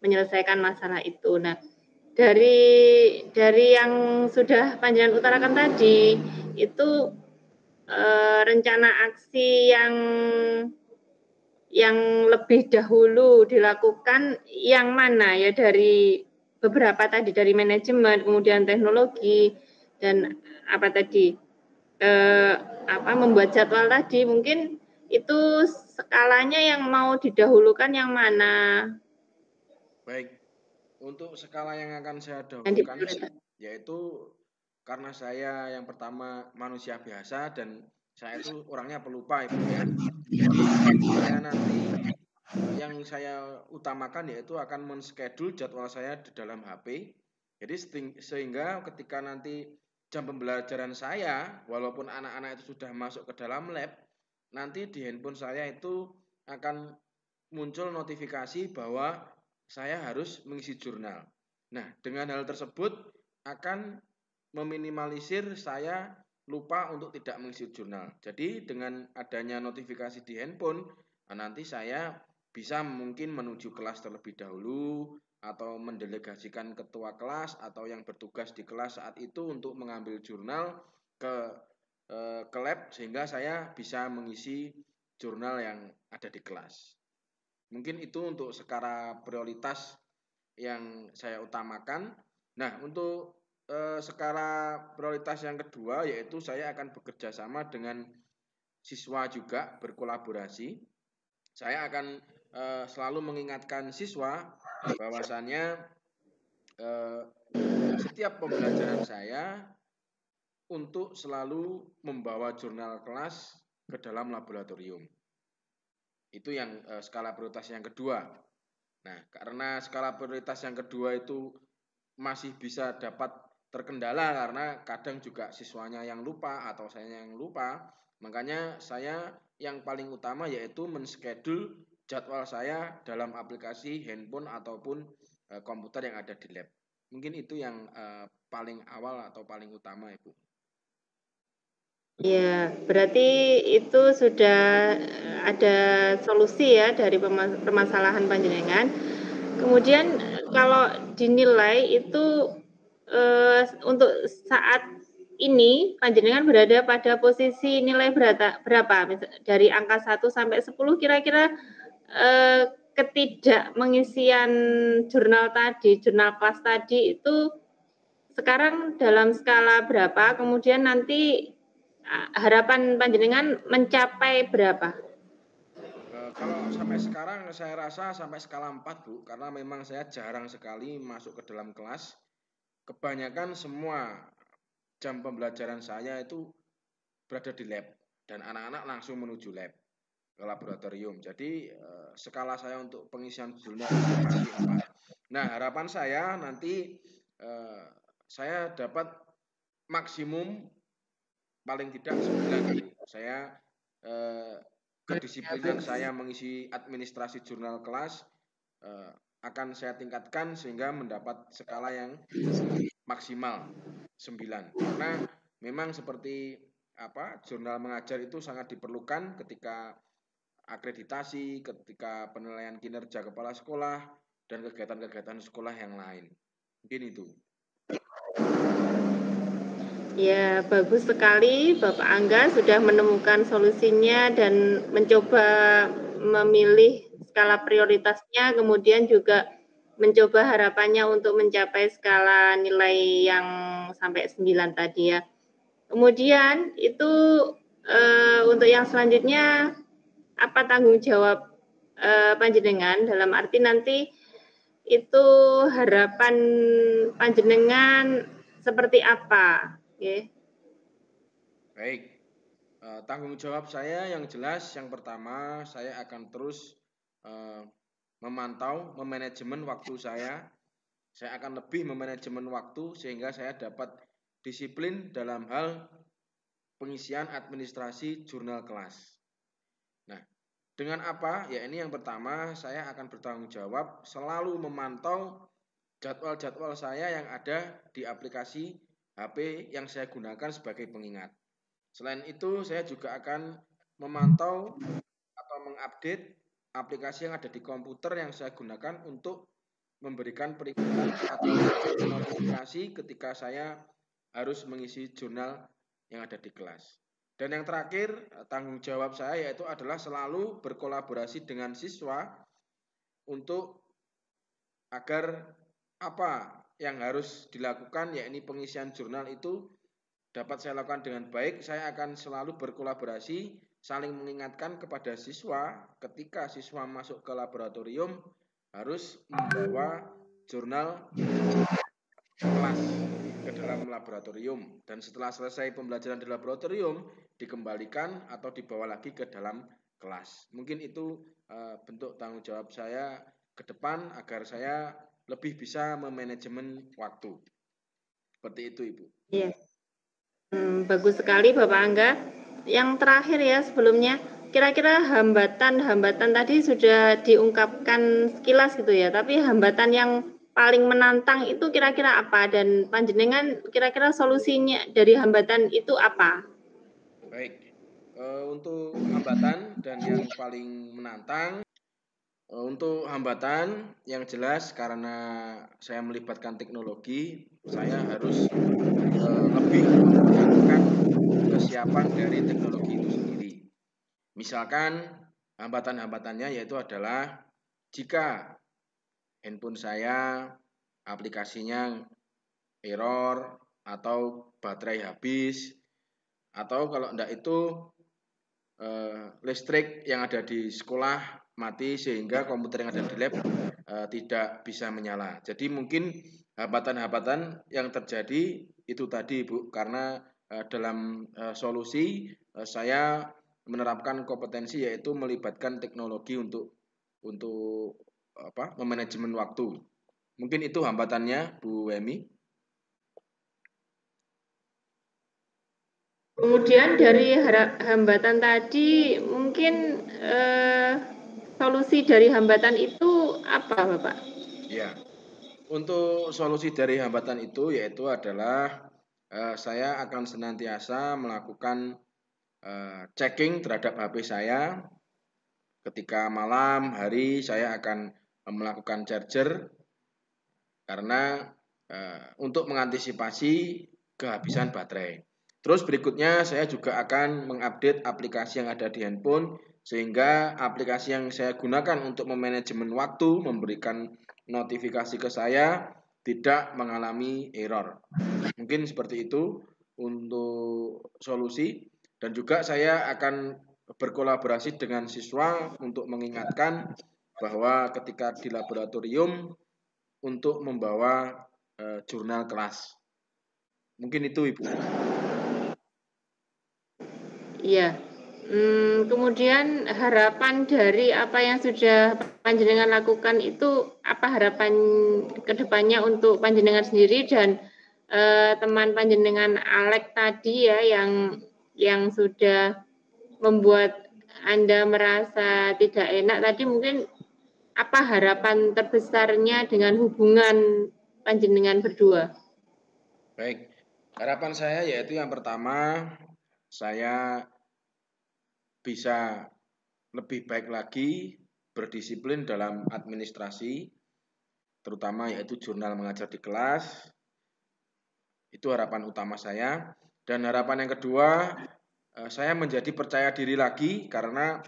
menyelesaikan masalah itu. Nah, dari yang sudah panjenengan utarakan tadi, itu rencana aksi yang lebih dahulu dilakukan yang mana ya, dari beberapa tadi, dari manajemen, kemudian teknologi, dan apa tadi, membuat jadwal tadi, mungkin itu skalanya yang mau didahulukan yang mana? Baik, untuk skala yang akan saya dahulukan yaitu karena saya yang pertama manusia biasa dan saya itu orangnya pelupa, Ibu ya. Jadi saya nanti yang saya utamakan yaitu akan men-schedule jadwal saya di dalam HP. Jadi sehingga ketika nanti jam pembelajaran saya, walaupun anak-anak itu sudah masuk ke dalam lab, nanti di handphone saya itu akan muncul notifikasi bahwa saya harus mengisi jurnal. Nah, dengan hal tersebut akan meminimalisir saya lupa untuk tidak mengisi jurnal. Jadi dengan adanya notifikasi di handphone, nanti saya bisa mungkin menuju kelas terlebih dahulu atau mendelegasikan ketua kelas atau yang bertugas di kelas saat itu untuk mengambil jurnal ke lab, sehingga saya bisa mengisi jurnal yang ada di kelas. Mungkin itu untuk skala prioritas yang saya utamakan. Nah, untuk skala prioritas yang kedua yaitu saya akan bekerja sama dengan siswa juga, berkolaborasi. Saya akan selalu mengingatkan siswa bahwasannya setiap pembelajaran saya untuk selalu membawa jurnal kelas ke dalam laboratorium. Itu yang skala prioritas yang kedua. Nah, karena skala prioritas yang kedua itu masih bisa dapat terkendala karena kadang juga siswanya yang lupa atau saya yang lupa, makanya saya yang paling utama yaitu menschedule jadwal saya dalam aplikasi handphone ataupun komputer yang ada di lab. Mungkin itu yang paling awal atau paling utama, Ibu. Ya, berarti itu sudah ada solusi ya dari permasalahan panjenengan. Kemudian kalau dinilai itu untuk saat ini panjenengan berada pada posisi nilai berapa? Dari angka 1 sampai 10 kira-kira ketidakmengisian jurnal kelas tadi itu sekarang dalam skala berapa? Kemudian nanti harapan panjenengan mencapai berapa? Kalau sampai sekarang saya rasa sampai skala 4, Bu, karena memang saya jarang sekali masuk ke dalam kelas. Kebanyakan semua jam pembelajaran saya itu berada di lab dan anak-anak langsung menuju lab ke laboratorium. Jadi skala saya untuk pengisian jurnal masih 4. Nah, harapan saya nanti saya dapat maksimum paling tidak 9. Saya kedisiplinan saya mengisi administrasi jurnal kelas akan saya tingkatkan sehingga mendapat skala yang maksimal 9. Karena memang seperti jurnal mengajar itu sangat diperlukan ketika akreditasi, ketika penilaian kinerja kepala sekolah dan kegiatan-kegiatan sekolah yang lain. Mungkin itu. Ya, bagus sekali Bapak Angga sudah menemukan solusinya dan mencoba memilih skala prioritasnya, kemudian juga mencoba harapannya untuk mencapai skala nilai yang sampai 9 tadi ya. Kemudian itu untuk yang selanjutnya apa tanggung jawab panjenengan, dalam arti nanti itu harapan panjenengan seperti apa? Okay. Baik, tanggung jawab saya yang jelas yang pertama saya akan terus memantau, memanajemen waktu saya. Saya akan lebih memanajemen waktu sehingga saya dapat disiplin dalam hal pengisian administrasi jurnal kelas. Nah, dengan apa? Ya ini yang pertama saya akan bertanggung jawab selalu memantau jadwal-jadwal saya yang ada di aplikasi HP yang saya gunakan sebagai pengingat. Selain itu, saya juga akan memantau atau mengupdate aplikasi yang ada di komputer yang saya gunakan untuk memberikan peringatan atau notifikasi ketika saya harus mengisi jurnal yang ada di kelas. Dan yang terakhir, tanggung jawab saya yaitu adalah selalu berkolaborasi dengan siswa untuk agar apa yang harus dilakukan, yakni pengisian jurnal itu dapat saya lakukan dengan baik. Saya akan selalu berkolaborasi, saling mengingatkan kepada siswa ketika siswa masuk ke laboratorium harus membawa jurnal kelas ke dalam laboratorium. Dan setelah selesai pembelajaran di laboratorium, dikembalikan atau dibawa lagi ke dalam kelas. Mungkin itu bentuk tanggung jawab saya ke depan agar saya lebih bisa memanajemen waktu. Seperti itu, Ibu. Iya. Bagus sekali Bapak Angga. Yang terakhir ya sebelumnya, kira-kira hambatan tadi sudah diungkapkan sekilas gitu ya, tapi hambatan yang paling menantang itu kira-kira apa, dan panjenengan kira-kira solusinya dari hambatan itu apa? Baik, untuk hambatan dan yang paling menantang, untuk hambatan yang jelas karena saya melibatkan teknologi, saya harus lebih memperhatikan kesiapan dari teknologi itu sendiri. Misalkan hambatan-hambatannya yaitu adalah jika handphone saya aplikasinya error atau baterai habis, atau kalau enggak itu listrik yang ada di sekolah mati sehingga komputer yang ada di lab tidak bisa menyala. Jadi mungkin hambatan-hambatan yang terjadi itu tadi Bu, karena dalam solusi saya menerapkan kompetensi yaitu melibatkan teknologi untuk memanajemen waktu. Mungkin itu hambatannya Bu Emi. Kemudian dari hambatan tadi, mungkin solusi dari hambatan itu apa, Bapak? Ya, untuk solusi dari hambatan itu yaitu adalah saya akan senantiasa melakukan checking terhadap HP saya. Ketika malam hari saya akan melakukan charger karena untuk mengantisipasi kehabisan baterai. Terus berikutnya saya juga akan mengupdate aplikasi yang ada di handphone sehingga aplikasi yang saya gunakan untuk memanajemen waktu memberikan notifikasi ke saya tidak mengalami error. Mungkin seperti itu untuk solusi, dan juga saya akan berkolaborasi dengan siswa untuk mengingatkan bahwa ketika di laboratorium untuk membawa jurnal kelas. Mungkin itu Ibu. Iya. Kemudian harapan dari apa yang sudah panjenengan lakukan itu, apa harapan kedepannya untuk panjenengan sendiri dan teman panjenengan Alek tadi ya, yang sudah membuat Anda merasa tidak enak tadi, mungkin apa harapan terbesarnya dengan hubungan panjenengan berdua? Baik, harapan saya yaitu yang pertama, saya bisa lebih baik lagi berdisiplin dalam administrasi, terutama yaitu jurnal mengajar di kelas. Itu harapan utama saya. Dan harapan yang kedua, saya menjadi percaya diri lagi karena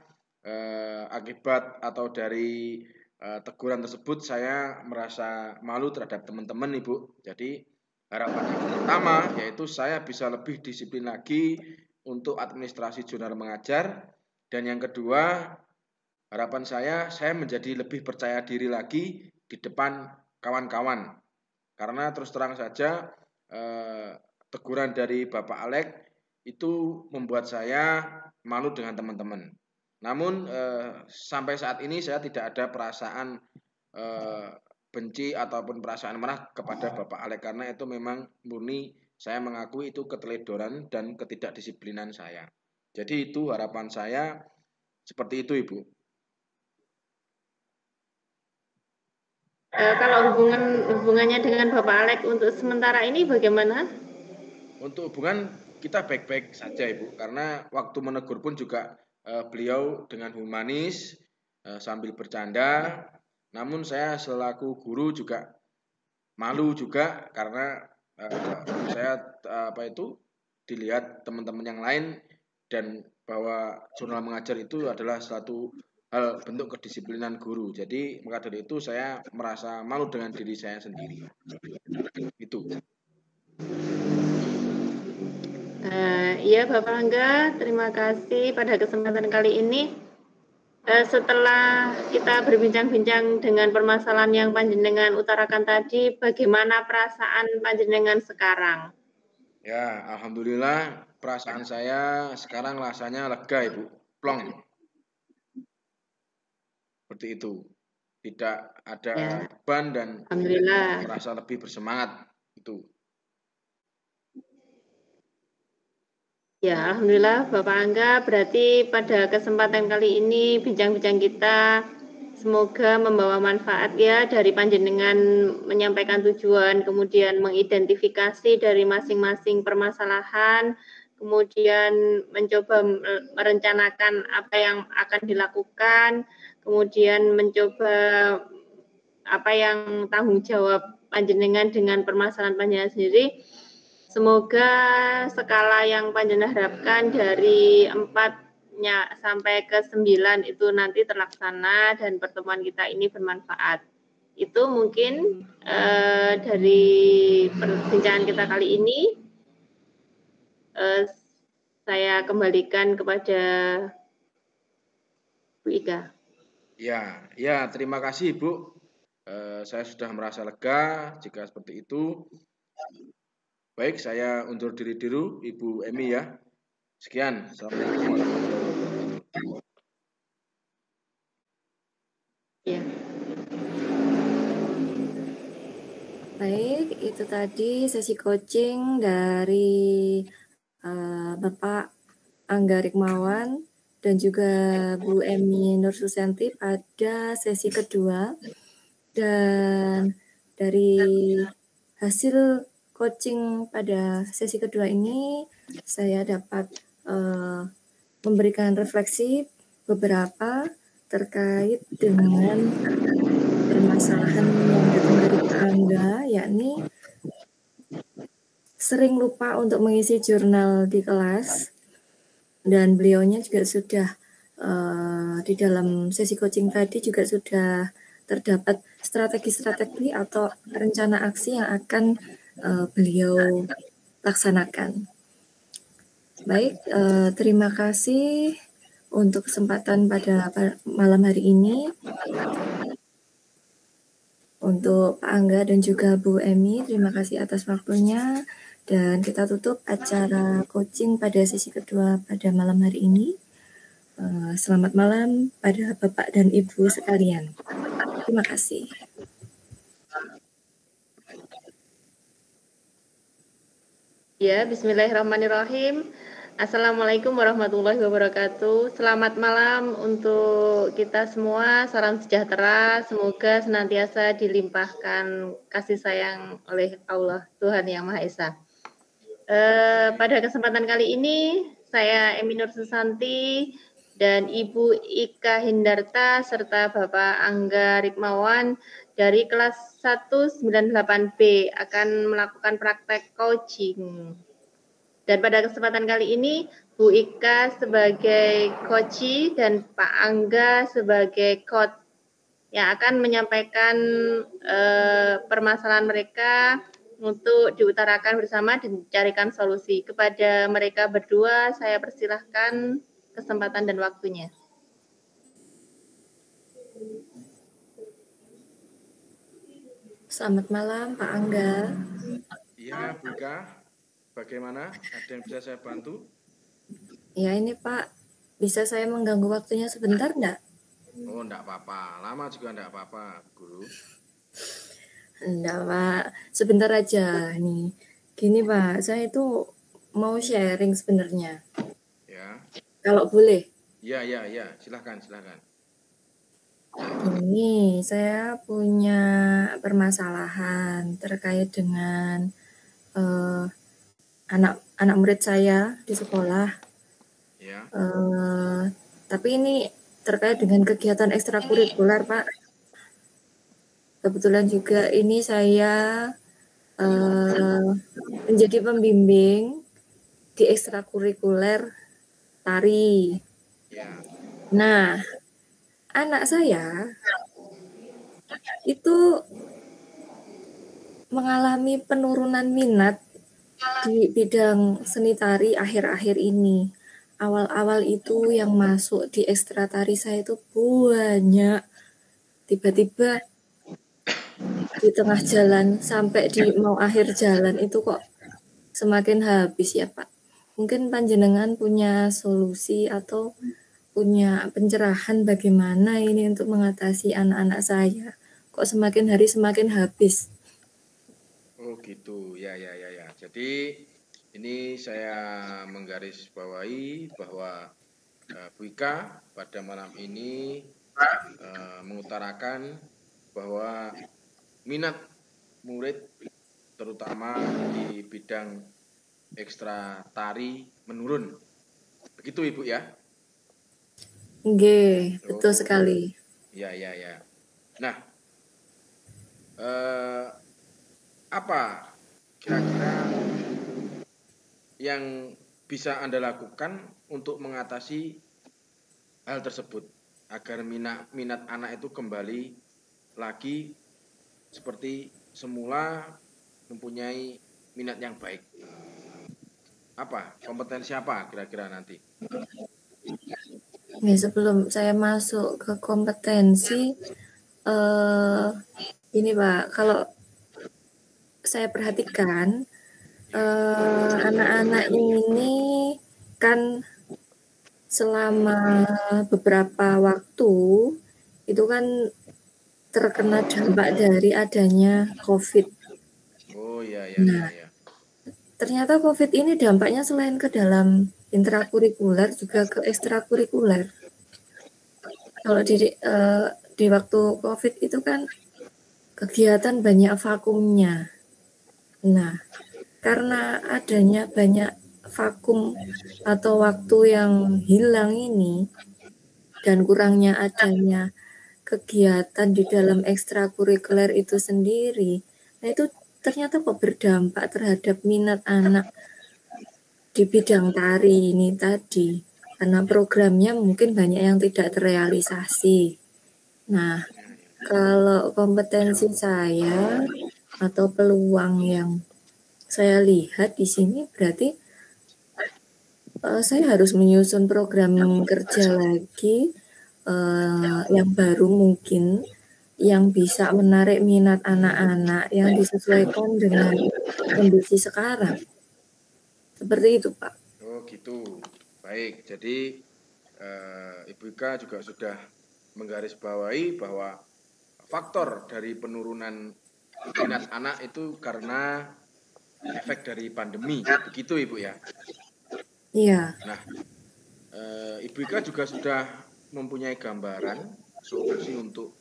akibat atau dari teguran tersebut saya merasa malu terhadap teman-teman Ibu. Jadi harapan yang pertama yaitu saya bisa lebih disiplin lagi untuk administrasi jurnal mengajar. Dan yang kedua, harapan saya menjadi lebih percaya diri lagi di depan kawan-kawan. Karena terus terang saja teguran dari Bapak Alek itu membuat saya malu dengan teman-teman. Namun sampai saat ini saya tidak ada perasaan benci ataupun perasaan marah kepada Bapak Alek, karena itu memang murni saya mengakui itu keteledoran dan ketidakdisiplinan saya. Jadi itu harapan saya, seperti itu Ibu. Kalau hubungannya dengan Bapak Alek untuk sementara ini bagaimana? Untuk hubungan kita baik-baik saja Ibu, karena waktu menegur pun juga beliau dengan humanis sambil bercanda. Namun saya selaku guru juga malu juga karena saya dilihat teman-teman yang lain, dan bahwa jurnal mengajar itu adalah suatu hal bentuk kedisiplinan guru. Jadi maka dari itu saya merasa malu dengan diri saya sendiri. Itu. Iya Bapak Angga, terima kasih pada kesempatan kali ini. Setelah kita berbincang-bincang dengan permasalahan yang panjenengan utarakan tadi, bagaimana perasaan panjenengan sekarang? Ya, alhamdulillah perasaan saya sekarang rasanya lega Ibu, plong. Seperti itu. Tidak ada beban dan alhamdulillah merasa lebih bersemangat itu. Ya, alhamdulillah Bapak Angga, berarti pada kesempatan kali ini bincang-bincang kita semoga membawa manfaat ya, dari panjenengan menyampaikan tujuan, kemudian mengidentifikasi dari masing-masing permasalahan, kemudian mencoba merencanakan apa yang akan dilakukan, kemudian mencoba apa yang tanggung jawab panjenengan dengan permasalahan panjenengan sendiri. Semoga skala yang panjenengan harapkan dari 4 sampai ke 9 itu nanti terlaksana dan pertemuan kita ini bermanfaat. Itu mungkin dari perbincangan kita kali ini. Saya kembalikan kepada Bu Ika. Ya, terima kasih Ibu. Saya sudah merasa lega jika seperti itu. Baik, saya undur diri dulu, Ibu Emi ya. Sekian. Assalamualaikum warahmatullahi wabarakatuh. Ya. Baik, itu tadi sesi coaching dari Bapak Angga Rikmawan dan juga Bu Emi Nur Susanti pada sesi kedua. Dan dari hasil coaching pada sesi kedua ini, saya dapat memberikan refleksi beberapa terkait dengan permasalahan yang datang dari Pak Angga, yakni sering lupa untuk mengisi jurnal di kelas, dan beliaunya juga sudah di dalam sesi coaching tadi juga sudah terdapat strategi-strategi atau rencana aksi yang akan beliau laksanakan. Baik, terima kasih untuk kesempatan pada malam hari ini. Untuk Pak Angga dan juga Bu Emi, terima kasih atas waktunya. Dan kita tutup acara coaching pada sesi kedua pada malam hari ini. Selamat malam pada Bapak dan Ibu sekalian. Terima kasih. Ya, bismillahirrahmanirrahim. Assalamualaikum warahmatullahi wabarakatuh. Selamat malam untuk kita semua. Salam sejahtera. Semoga senantiasa dilimpahkan kasih sayang oleh Allah, Tuhan Yang Maha Esa. Pada kesempatan kali ini, saya Emi Nur Susanti dan Ibu Ika Hindarta serta Bapak Angga Rikmawan dari kelas 198B akan melakukan praktek coaching. Dan pada kesempatan kali ini, Bu Ika sebagai coach dan Pak Angga sebagai coach yang akan menyampaikan permasalahan mereka untuk diutarakan bersama dan dicarikan solusi. Kepada mereka berdua, saya persilahkan kesempatan dan waktunya. Selamat malam, Pak Angga. Iya, Bu Ika. Bagaimana? Ada yang bisa saya bantu? Ya, ini Pak. Bisa saya mengganggu waktunya sebentar enggak? Oh, enggak apa-apa. Lama juga enggak apa-apa, Guru. Enggak, Pak. Sebentar aja nih. Gini, Pak. Saya itu mau sharing sebenarnya. Ya. Kalau boleh. Ya. Silakan. Ini saya punya permasalahan terkait dengan anak murid saya di sekolah. Ya. Tapi ini terkait dengan kegiatan ekstrakurikuler, Pak. Kebetulan juga ini saya menjadi pembimbing di ekstrakurikuler tari. Ya. Nah, anak saya itu mengalami penurunan minat di bidang seni tari akhir-akhir ini. Awal-awal itu yang masuk di ekstra tari saya itu banyak. Tiba-tiba di tengah jalan sampai di mau akhir jalan itu kok semakin habis ya Pak. Mungkin panjenengan punya solusi atau punya pencerahan bagaimana ini untuk mengatasi anak-anak saya. Kok semakin hari semakin habis. Oh gitu, ya. Jadi ini saya menggarisbawahi bahwa Bu Ika pada malam ini mengutarakan bahwa minat murid terutama di bidang ekstra tari menurun. Begitu Ibu ya? Nggih, betul sekali. Ya. Nah, apa kira-kira yang bisa Anda lakukan untuk mengatasi hal tersebut agar minat anak itu kembali lagi seperti semula, mempunyai minat yang baik? Apa kompetensi apa kira-kira nanti? Ya, sebelum saya masuk ke kompetensi, ini Pak, kalau saya perhatikan anak-anak ini kan selama beberapa waktu itu kan terkena dampak dari adanya COVID. Oh ya. Nah, ternyata COVID ini dampaknya selain ke dalam intrakurikuler juga ke ekstrakurikuler. Kalau di waktu COVID itu kan kegiatan banyak vakumnya. Nah, karena adanya banyak vakum atau waktu yang hilang ini dan kurangnya adanya kegiatan di dalam ekstrakurikuler itu sendiri, nah itu ternyata kok berdampak terhadap minat anak di bidang tari ini tadi, karena programnya mungkin banyak yang tidak terrealisasi. Nah, kalau kompetensi saya atau peluang yang saya lihat di sini berarti saya harus menyusun program kerja lagi yang baru mungkin yang bisa menarik minat anak-anak yang disesuaikan dengan kondisi sekarang. Seperti itu, Pak. Oh gitu. Baik, jadi Ibu Ika juga sudah menggarisbawahi bahwa faktor dari penurunan minat anak itu karena efek dari pandemi, begitu Ibu ya? Iya. Nah, Ibu Ika juga sudah mempunyai gambaran solusi untuk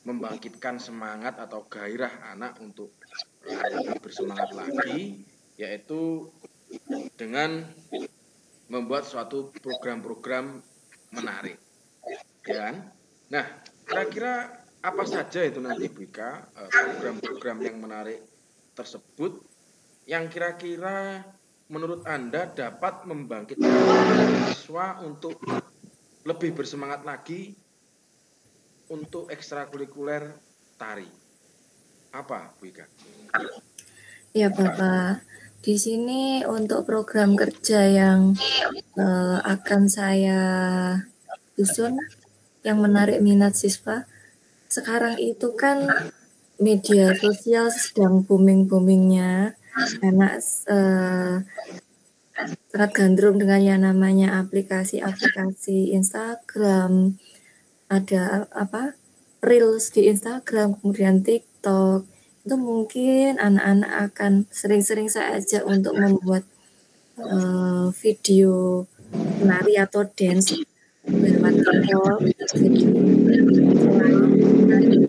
membangkitkan semangat atau gairah anak untuk lebih bersemangat lagi, yaitu dengan membuat suatu program-program menarik, ya kan? Nah, kira-kira apa saja itu nanti Ibu Ika program-program yang menarik tersebut yang kira-kira menurut Anda dapat membangkitkan siswa untuk lebih bersemangat lagi untuk ekstrakurikuler tari? Apa, Bu Ika? Ya, Bapak. Di sini untuk program kerja yang akan saya susun yang menarik minat siswa, sekarang itu kan media sosial sedang booming-boomingnya, anak sangat gandrung dengan yang namanya aplikasi-aplikasi Instagram, ada Reels di Instagram, kemudian TikTok. Itu mungkin anak-anak akan sering-sering saya ajak untuk membuat video menari atau dance lewat TikTok. Jadi selain menari,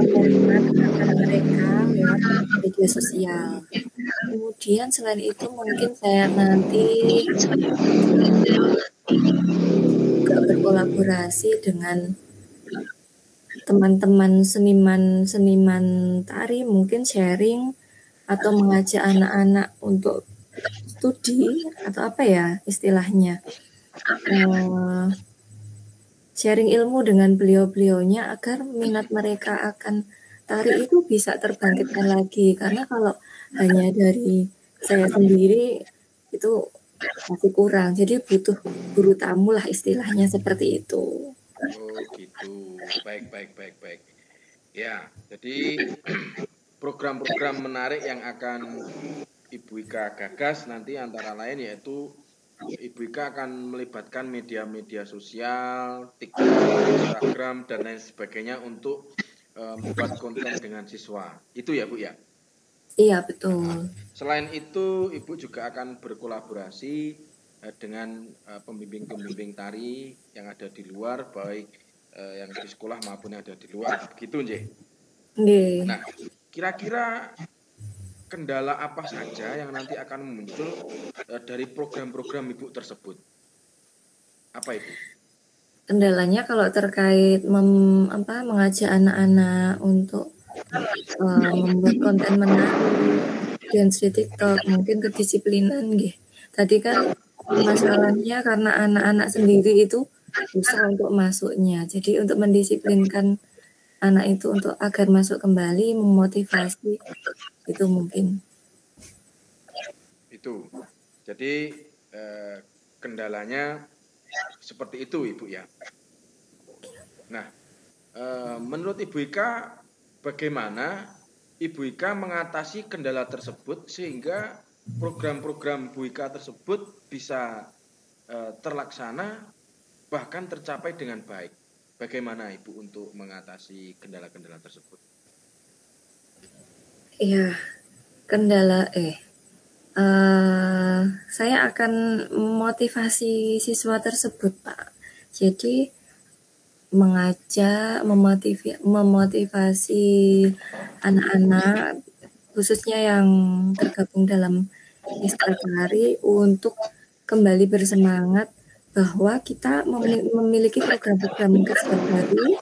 melaporkan mereka lewat media sosial. Kemudian selain itu mungkin saya nanti juga berkolaborasi dengan teman-teman seniman tari, mungkin sharing atau mengajak anak-anak untuk studi atau apa ya istilahnya, sharing ilmu dengan beliau-beliaunya agar minat mereka akan tari itu bisa terbangkitkan lagi, karena kalau hanya dari saya sendiri itu masih kurang, jadi butuh guru tamu lah istilahnya seperti itu. Oh gitu, baik. Ya, jadi program-program menarik yang akan Ibu Ika gagas nanti antara lain yaitu Ibu Ika akan melibatkan media-media sosial, TikTok, Instagram, dan lain sebagainya untuk membuat konten dengan siswa. Itu ya Bu ya? Iya, betul. Selain itu, Ibu juga akan berkolaborasi dengan pembimbing-pembimbing tari yang ada di luar, baik yang di sekolah maupun yang ada di luar. Begitu, Nggih? Nggih. Nah, kira-kira kendala apa saja yang nanti akan muncul dari program-program Ibu tersebut? Apa itu? Kendalanya kalau terkait mengajak anak-anak untuk membuat konten menarik dance di TikTok, mungkin kedisiplinan nggih. Tadi kan Masalahnya karena anak-anak sendiri itu susah untuk masuknya. Jadi untuk mendisiplinkan anak itu untuk agar masuk kembali, memotivasi itu mungkin. Itu. Jadi kendalanya seperti itu Ibu ya. Nah, menurut Ibu Ika bagaimana Ibu Ika mengatasi kendala tersebut sehingga program-program Bu Ika tersebut bisa terlaksana bahkan tercapai dengan baik. Bagaimana Ibu untuk mengatasi kendala-kendala tersebut? Iya, kendala saya akan memotivasi siswa tersebut, Pak. Jadi mengajak, memotivasi anak-anak khususnya yang tergabung dalam Ekstratari untuk kembali bersemangat bahwa kita memiliki program-program kerja baru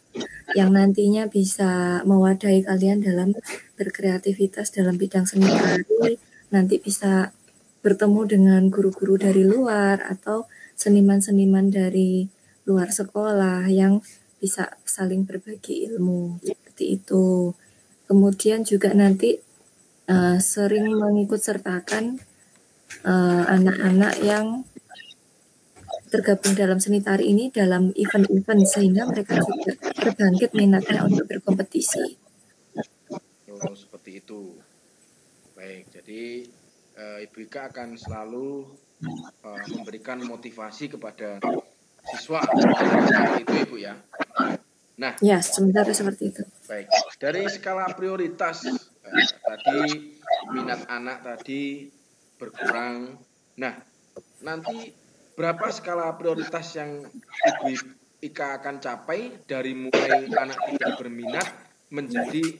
yang nantinya bisa mewadahi kalian dalam berkreativitas dalam bidang seni tari, nanti bisa bertemu dengan guru-guru dari luar atau seniman-seniman dari luar sekolah yang bisa saling berbagi ilmu seperti itu. Kemudian juga nanti sering mengikut sertakan anak-anak yang tergabung dalam seni tari ini dalam event-event sehingga mereka juga terbangkit minatnya untuk berkompetisi. Oh, seperti itu. Baik, jadi Ibu Ika akan selalu memberikan motivasi kepada siswa seperti itu Ibu ya. Nah, ya sementara seperti itu. Baik, dari skala prioritas tadi minat anak tadi berkurang. Nah, nanti berapa skala prioritas yang Ibu Ika akan capai dari mulai anak tidak berminat menjadi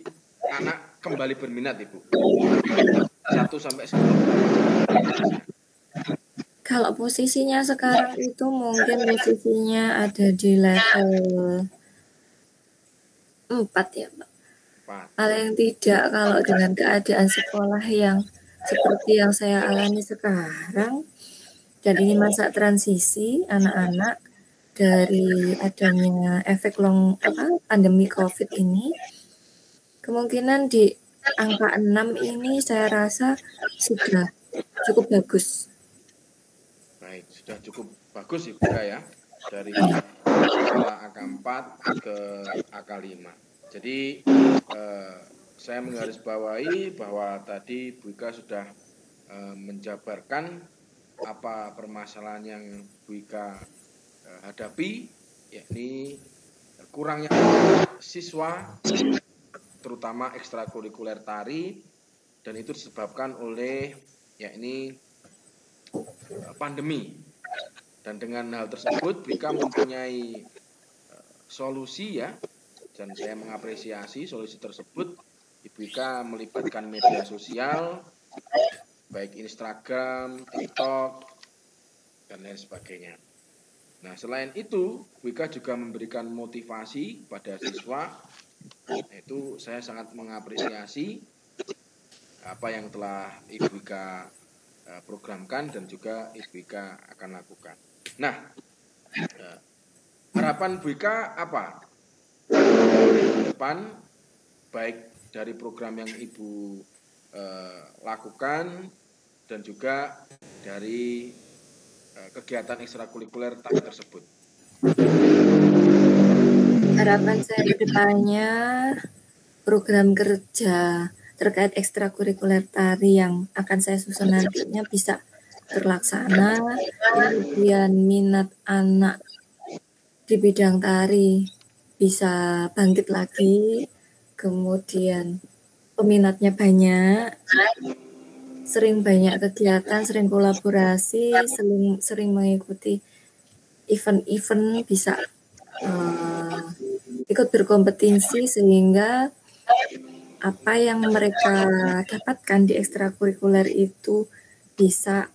anak kembali berminat Ibu? 1 sampai 10. Kalau posisinya sekarang itu mungkin posisinya ada di level 4 ya, Pak. Paling tidak kalau dengan keadaan sekolah yang seperti yang saya alami sekarang, dan ini masa transisi anak-anak dari adanya efek pandemi COVID ini, kemungkinan di angka 6 ini saya rasa sudah cukup bagus. Baik, sudah cukup bagus Ibu Ika ya, dari skala angka 4 ke angka 5. Jadi saya menggarisbawahi bahwa tadi Bu Ika sudah menjabarkan apa permasalahan yang Bu Ika hadapi, yakni kurangnya siswa terutama ekstrakurikuler tari, dan itu disebabkan oleh yakni pandemi. Dan dengan hal tersebut Bu Ika mempunyai solusi ya, dan saya mengapresiasi solusi tersebut. Ibu Ika melibatkan media sosial baik Instagram, TikTok, dan lain sebagainya. Nah, selain itu Bu Ika juga memberikan motivasi pada siswa. Itu saya sangat mengapresiasi apa yang telah Ibu Ika programkan dan juga Ibu Ika akan lakukan. Nah, harapan Bu Ika apa ke depan, baik dari program yang Ibu lakukan dan juga dari kegiatan ekstrakurikuler tari tersebut? Harapan saya ke depannya program kerja terkait ekstrakurikuler tari yang akan saya susun nantinya bisa terlaksana, kemudian minat anak di bidang tari bisa bangkit lagi, kemudian peminatnya banyak, sering banyak kegiatan, sering kolaborasi, sering mengikuti event-event, bisa ikut berkompetisi sehingga apa yang mereka dapatkan di ekstrakurikuler itu bisa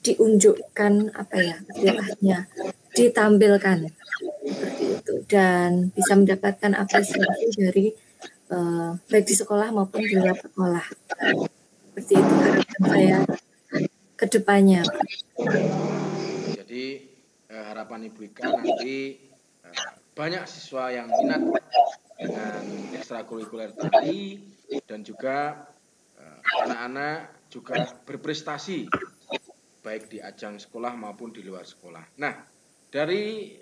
diunjukkan istilahnya, ditampilkan seperti itu, dan bisa mendapatkan apresiasi dari baik di sekolah maupun di luar sekolah. Seperti itu harapan saya ke depannya. Jadi harapan Ibu Ika nanti banyak siswa yang minat dengan ekstrakurikuler tadi dan juga anak-anak juga berprestasi baik di ajang sekolah maupun di luar sekolah. Nah, dari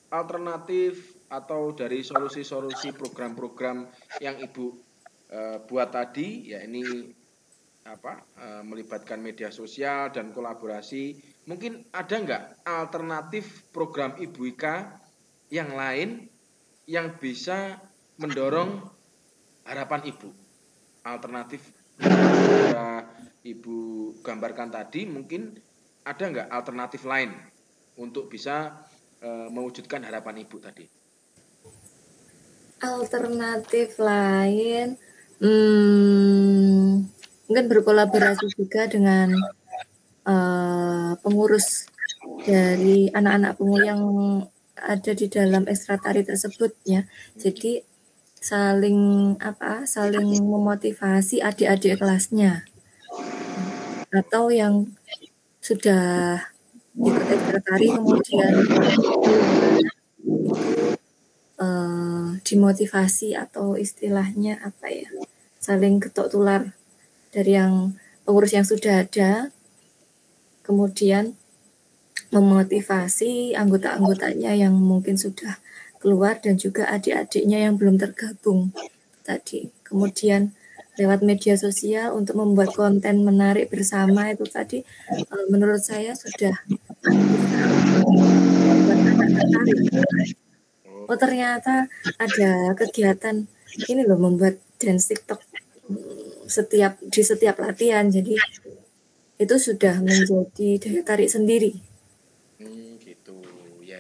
alternatif atau dari solusi-solusi program-program yang Ibu buat tadi, ya ini melibatkan media sosial dan kolaborasi, mungkin ada nggak alternatif program Ibu Ika yang lain yang bisa mendorong harapan Ibu? Alternatif yang Ibu gambarkan tadi, mungkin ada nggak alternatif lain untuk bisa mewujudkan harapan Ibu tadi? Alternatif lain, mungkin berkolaborasi juga dengan pengurus dari anak-anak pemula yang ada di dalam ekstratari tersebut ya. Jadi saling memotivasi adik-adik kelasnya atau yang sudah ikut ekstratari kemudian dimotivasi atau istilahnya saling getok tular dari yang pengurus yang sudah ada, kemudian memotivasi anggota-anggotanya yang mungkin sudah keluar dan juga adik-adiknya yang belum tergabung tadi. Kemudian lewat media sosial untuk membuat konten menarik bersama itu tadi, menurut saya sudah membuat anak tertarik. Oh ternyata ada kegiatan ini loh, membuat dance TikTok di setiap latihan, jadi itu sudah menjadi daya tarik sendiri. Gitu ya.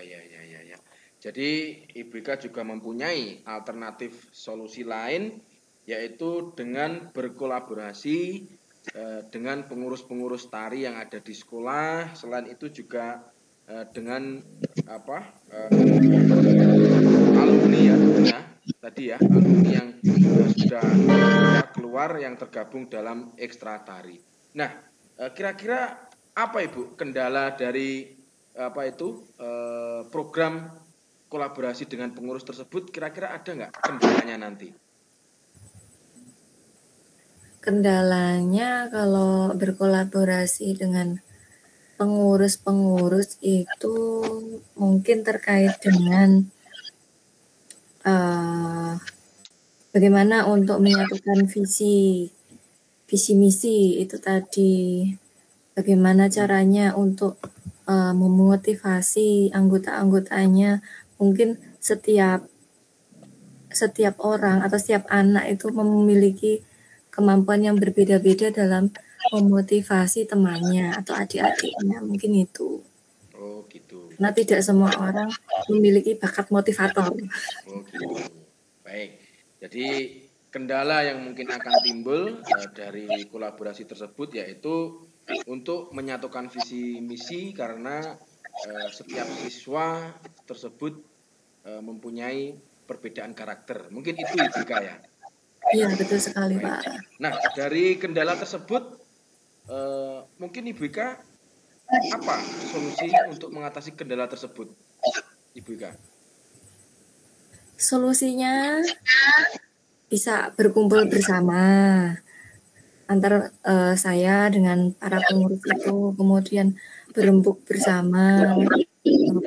Jadi Ibu Ika juga mempunyai alternatif solusi lain, yaitu dengan berkolaborasi dengan pengurus-pengurus tari yang ada di sekolah. Selain itu juga dengan alumni alumni yang sudah keluar yang tergabung dalam ekstra tari. Nah, kira-kira apa Ibu kendala dari program kolaborasi dengan pengurus tersebut? Kira-kira ada nggak kendalanya nanti? Kendalanya kalau berkolaborasi dengan pengurus-pengurus itu mungkin terkait dengan bagaimana untuk menyatukan visi misi itu tadi, bagaimana caranya untuk memotivasi anggota-anggotanya. Mungkin setiap orang atau setiap anak itu memiliki kemampuan yang berbeda-beda dalam memotivasi temannya atau adik-adiknya, mungkin itu. Oh gitu. Karena tidak semua orang memiliki bakat motivator. Oh gitu. Baik. Jadi kendala yang mungkin akan timbul dari kolaborasi tersebut yaitu untuk menyatukan visi misi, karena setiap siswa tersebut mempunyai perbedaan karakter. Mungkin itu Ibu Ika ya? Iya, betul sekali Pak. Nah, dari kendala tersebut mungkin Ibu Ika apa solusi untuk mengatasi kendala tersebut, Ibu Ika? Solusinya bisa berkumpul bersama antara saya dengan para pengurus itu, kemudian berembuk bersama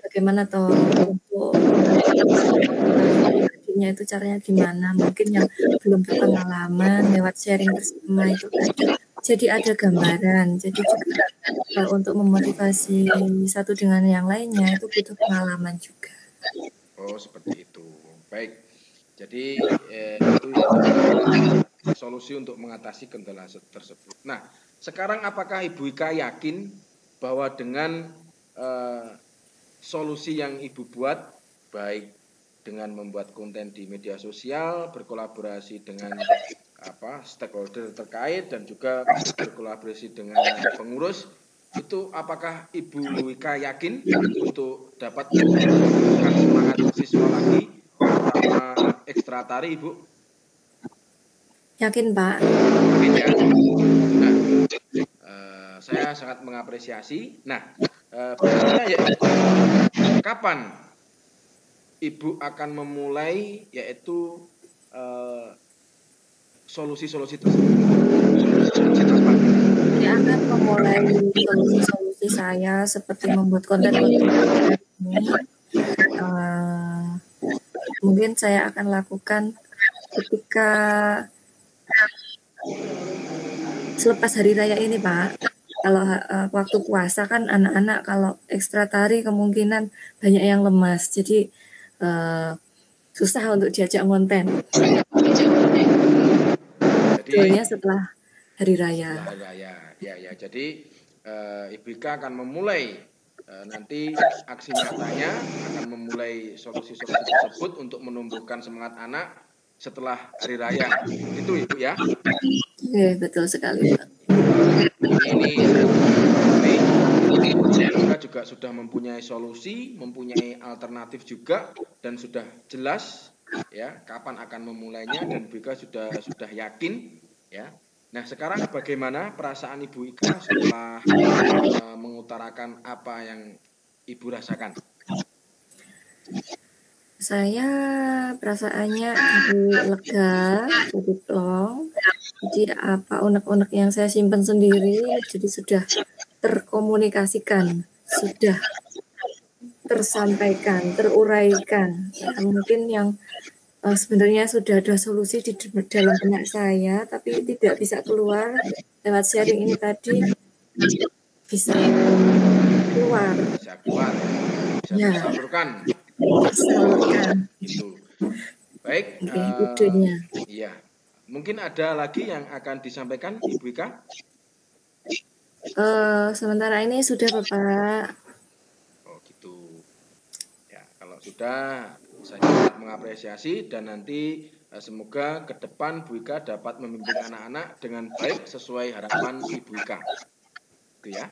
bagaimana untuk itu caranya gimana, mungkin yang belum berpengalaman lewat sharing bersama itu tadi, jadi ada gambaran. Jadi juga untuk memotivasi satu dengan yang lainnya itu butuh pengalaman juga. Oh seperti itu. Baik. Jadi itu solusi untuk mengatasi kendala tersebut. Nah, sekarang apakah Ibu Ika yakin bahwa dengan solusi yang Ibu buat, baik dengan membuat konten di media sosial, berkolaborasi dengan stakeholder terkait dan juga berkolaborasi dengan pengurus, itu apakah Ibu Ika yakin untuk dapat menumbuhkan semangat siswa lagi terutama ekstra tari, Ibu? Yakin Pak. Yakin ya. Nah, saya sangat mengapresiasi. Nah, berikutnya yaitu kapan Ibu akan memulai yaitu solusi-solusi tersebut? Saya akan memulai solusi-solusi saya seperti membuat konten-konten ini. Mungkin saya akan lakukan ketika selepas hari raya ini, Pak. Kalau waktu puasa kan anak-anak kalau ekstra tari kemungkinan banyak yang lemas, jadi susah untuk diajak konten. Betulnya setelah hari raya. Setelah hari raya, ya. Jadi Ibu Ika akan memulai nanti aksi nyatanya, akan memulai solusi-solusi tersebut untuk menumbuhkan semangat anak setelah hari raya. Itu Ibu ya? Oke, betul sekali, Pak. Ini kita juga sudah mempunyai solusi, mempunyai alternatif juga, dan sudah jelas ya kapan akan memulainya, dan Ibu Ika sudah yakin ya. Nah, sekarang bagaimana perasaan Ibu Ika setelah mengutarakan apa yang Ibu rasakan? Saya perasaannya lega, jadi plong. Jadi apa unek-unek yang saya simpan sendiri jadi sudah terkomunikasikan, sudah tersampaikan, teruraikan. Ya, mungkin yang sebenarnya sudah ada solusi di dalam benak saya, tapi tidak bisa keluar lewat sharing ini tadi bisa keluar. Bisa keluar, bisa ya. disalurkan. Gitu. Baik. Idenya. Iya. Mungkin ada lagi yang akan disampaikan Ibu Ika? Sementara ini sudah, Bapak. Oh gitu. Ya, kalau sudah saya sangat mengapresiasi, dan nanti semoga ke depan Bu Ika dapat membimbing anak-anak dengan baik sesuai harapan Ibu Ika. Itu ya.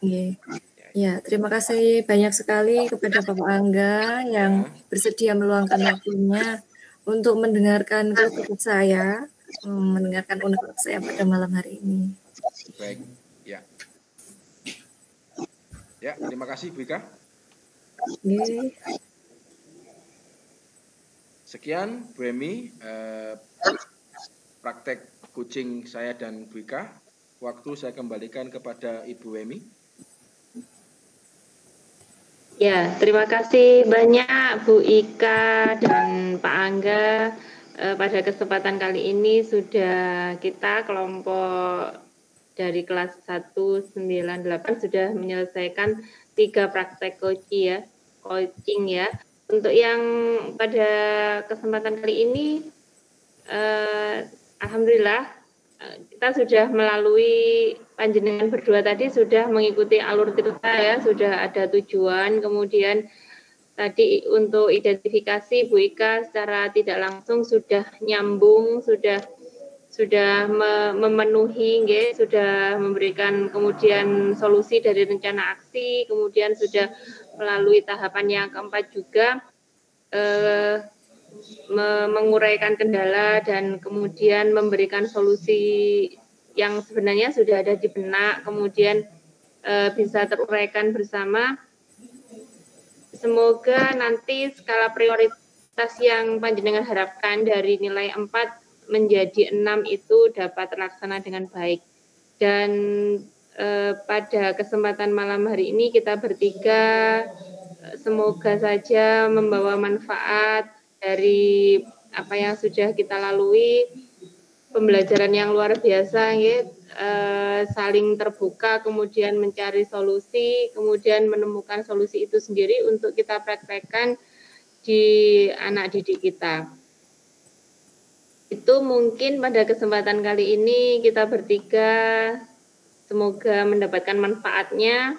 Ya, terima kasih banyak sekali kepada Bapak Angga yang bersedia meluangkan waktunya untuk mendengarkan keluh saya, mendengarkan unek-unek saya pada malam hari ini. Baik, ya. Ya, terima kasih Bu Ika. Sekian Bu Emi, praktek coaching saya dan Bu Ika. Waktu saya kembalikan kepada Ibu Emi. Ya, terima kasih banyak Bu Ika dan Pak Angga. Pada kesempatan kali ini sudah kita kelompok dari kelas 198 sudah menyelesaikan 3 praktek coaching ya. Untuk yang pada kesempatan kali ini, alhamdulillah kita sudah melalui panjenengan berdua tadi sudah mengikuti alur cerita ya, sudah ada tujuan, kemudian tadi untuk identifikasi Bu Ika secara tidak langsung sudah nyambung, sudah memenuhi, sudah memberikan kemudian solusi dari rencana aksi, kemudian sudah melalui tahapan yang keempat juga menguraikan kendala dan kemudian memberikan solusi yang sebenarnya sudah ada di benak, kemudian bisa teruraikan bersama. Semoga nanti skala prioritas yang panjenengan harapkan dari nilai 4 menjadi 6 itu dapat terlaksana dengan baik. Dan pada kesempatan malam hari ini kita bertiga semoga saja membawa manfaat dari apa yang sudah kita lalui, pembelajaran yang luar biasa, saling terbuka, kemudian mencari solusi, kemudian menemukan solusi itu sendiri untuk kita praktekkan di anak didik kita. Itu mungkin pada kesempatan kali ini kita bertiga semoga mendapatkan manfaatnya.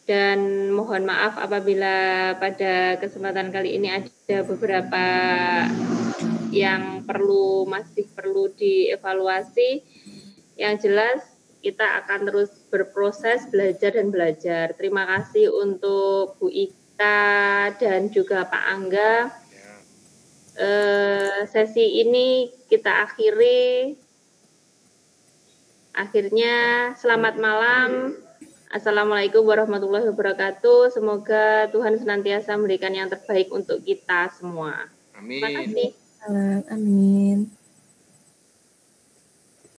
Dan mohon maaf apabila pada kesempatan kali ini ada beberapa yang masih perlu dievaluasi. Yang jelas kita akan terus berproses belajar dan belajar. Terima kasih untuk Bu Ika dan juga Pak Angga. Sesi ini kita akhiri. Akhirnya selamat malam. Assalamualaikum warahmatullahi wabarakatuh. Semoga Tuhan senantiasa memberikan yang terbaik untuk kita semua. Amin. Terima kasih. Amin.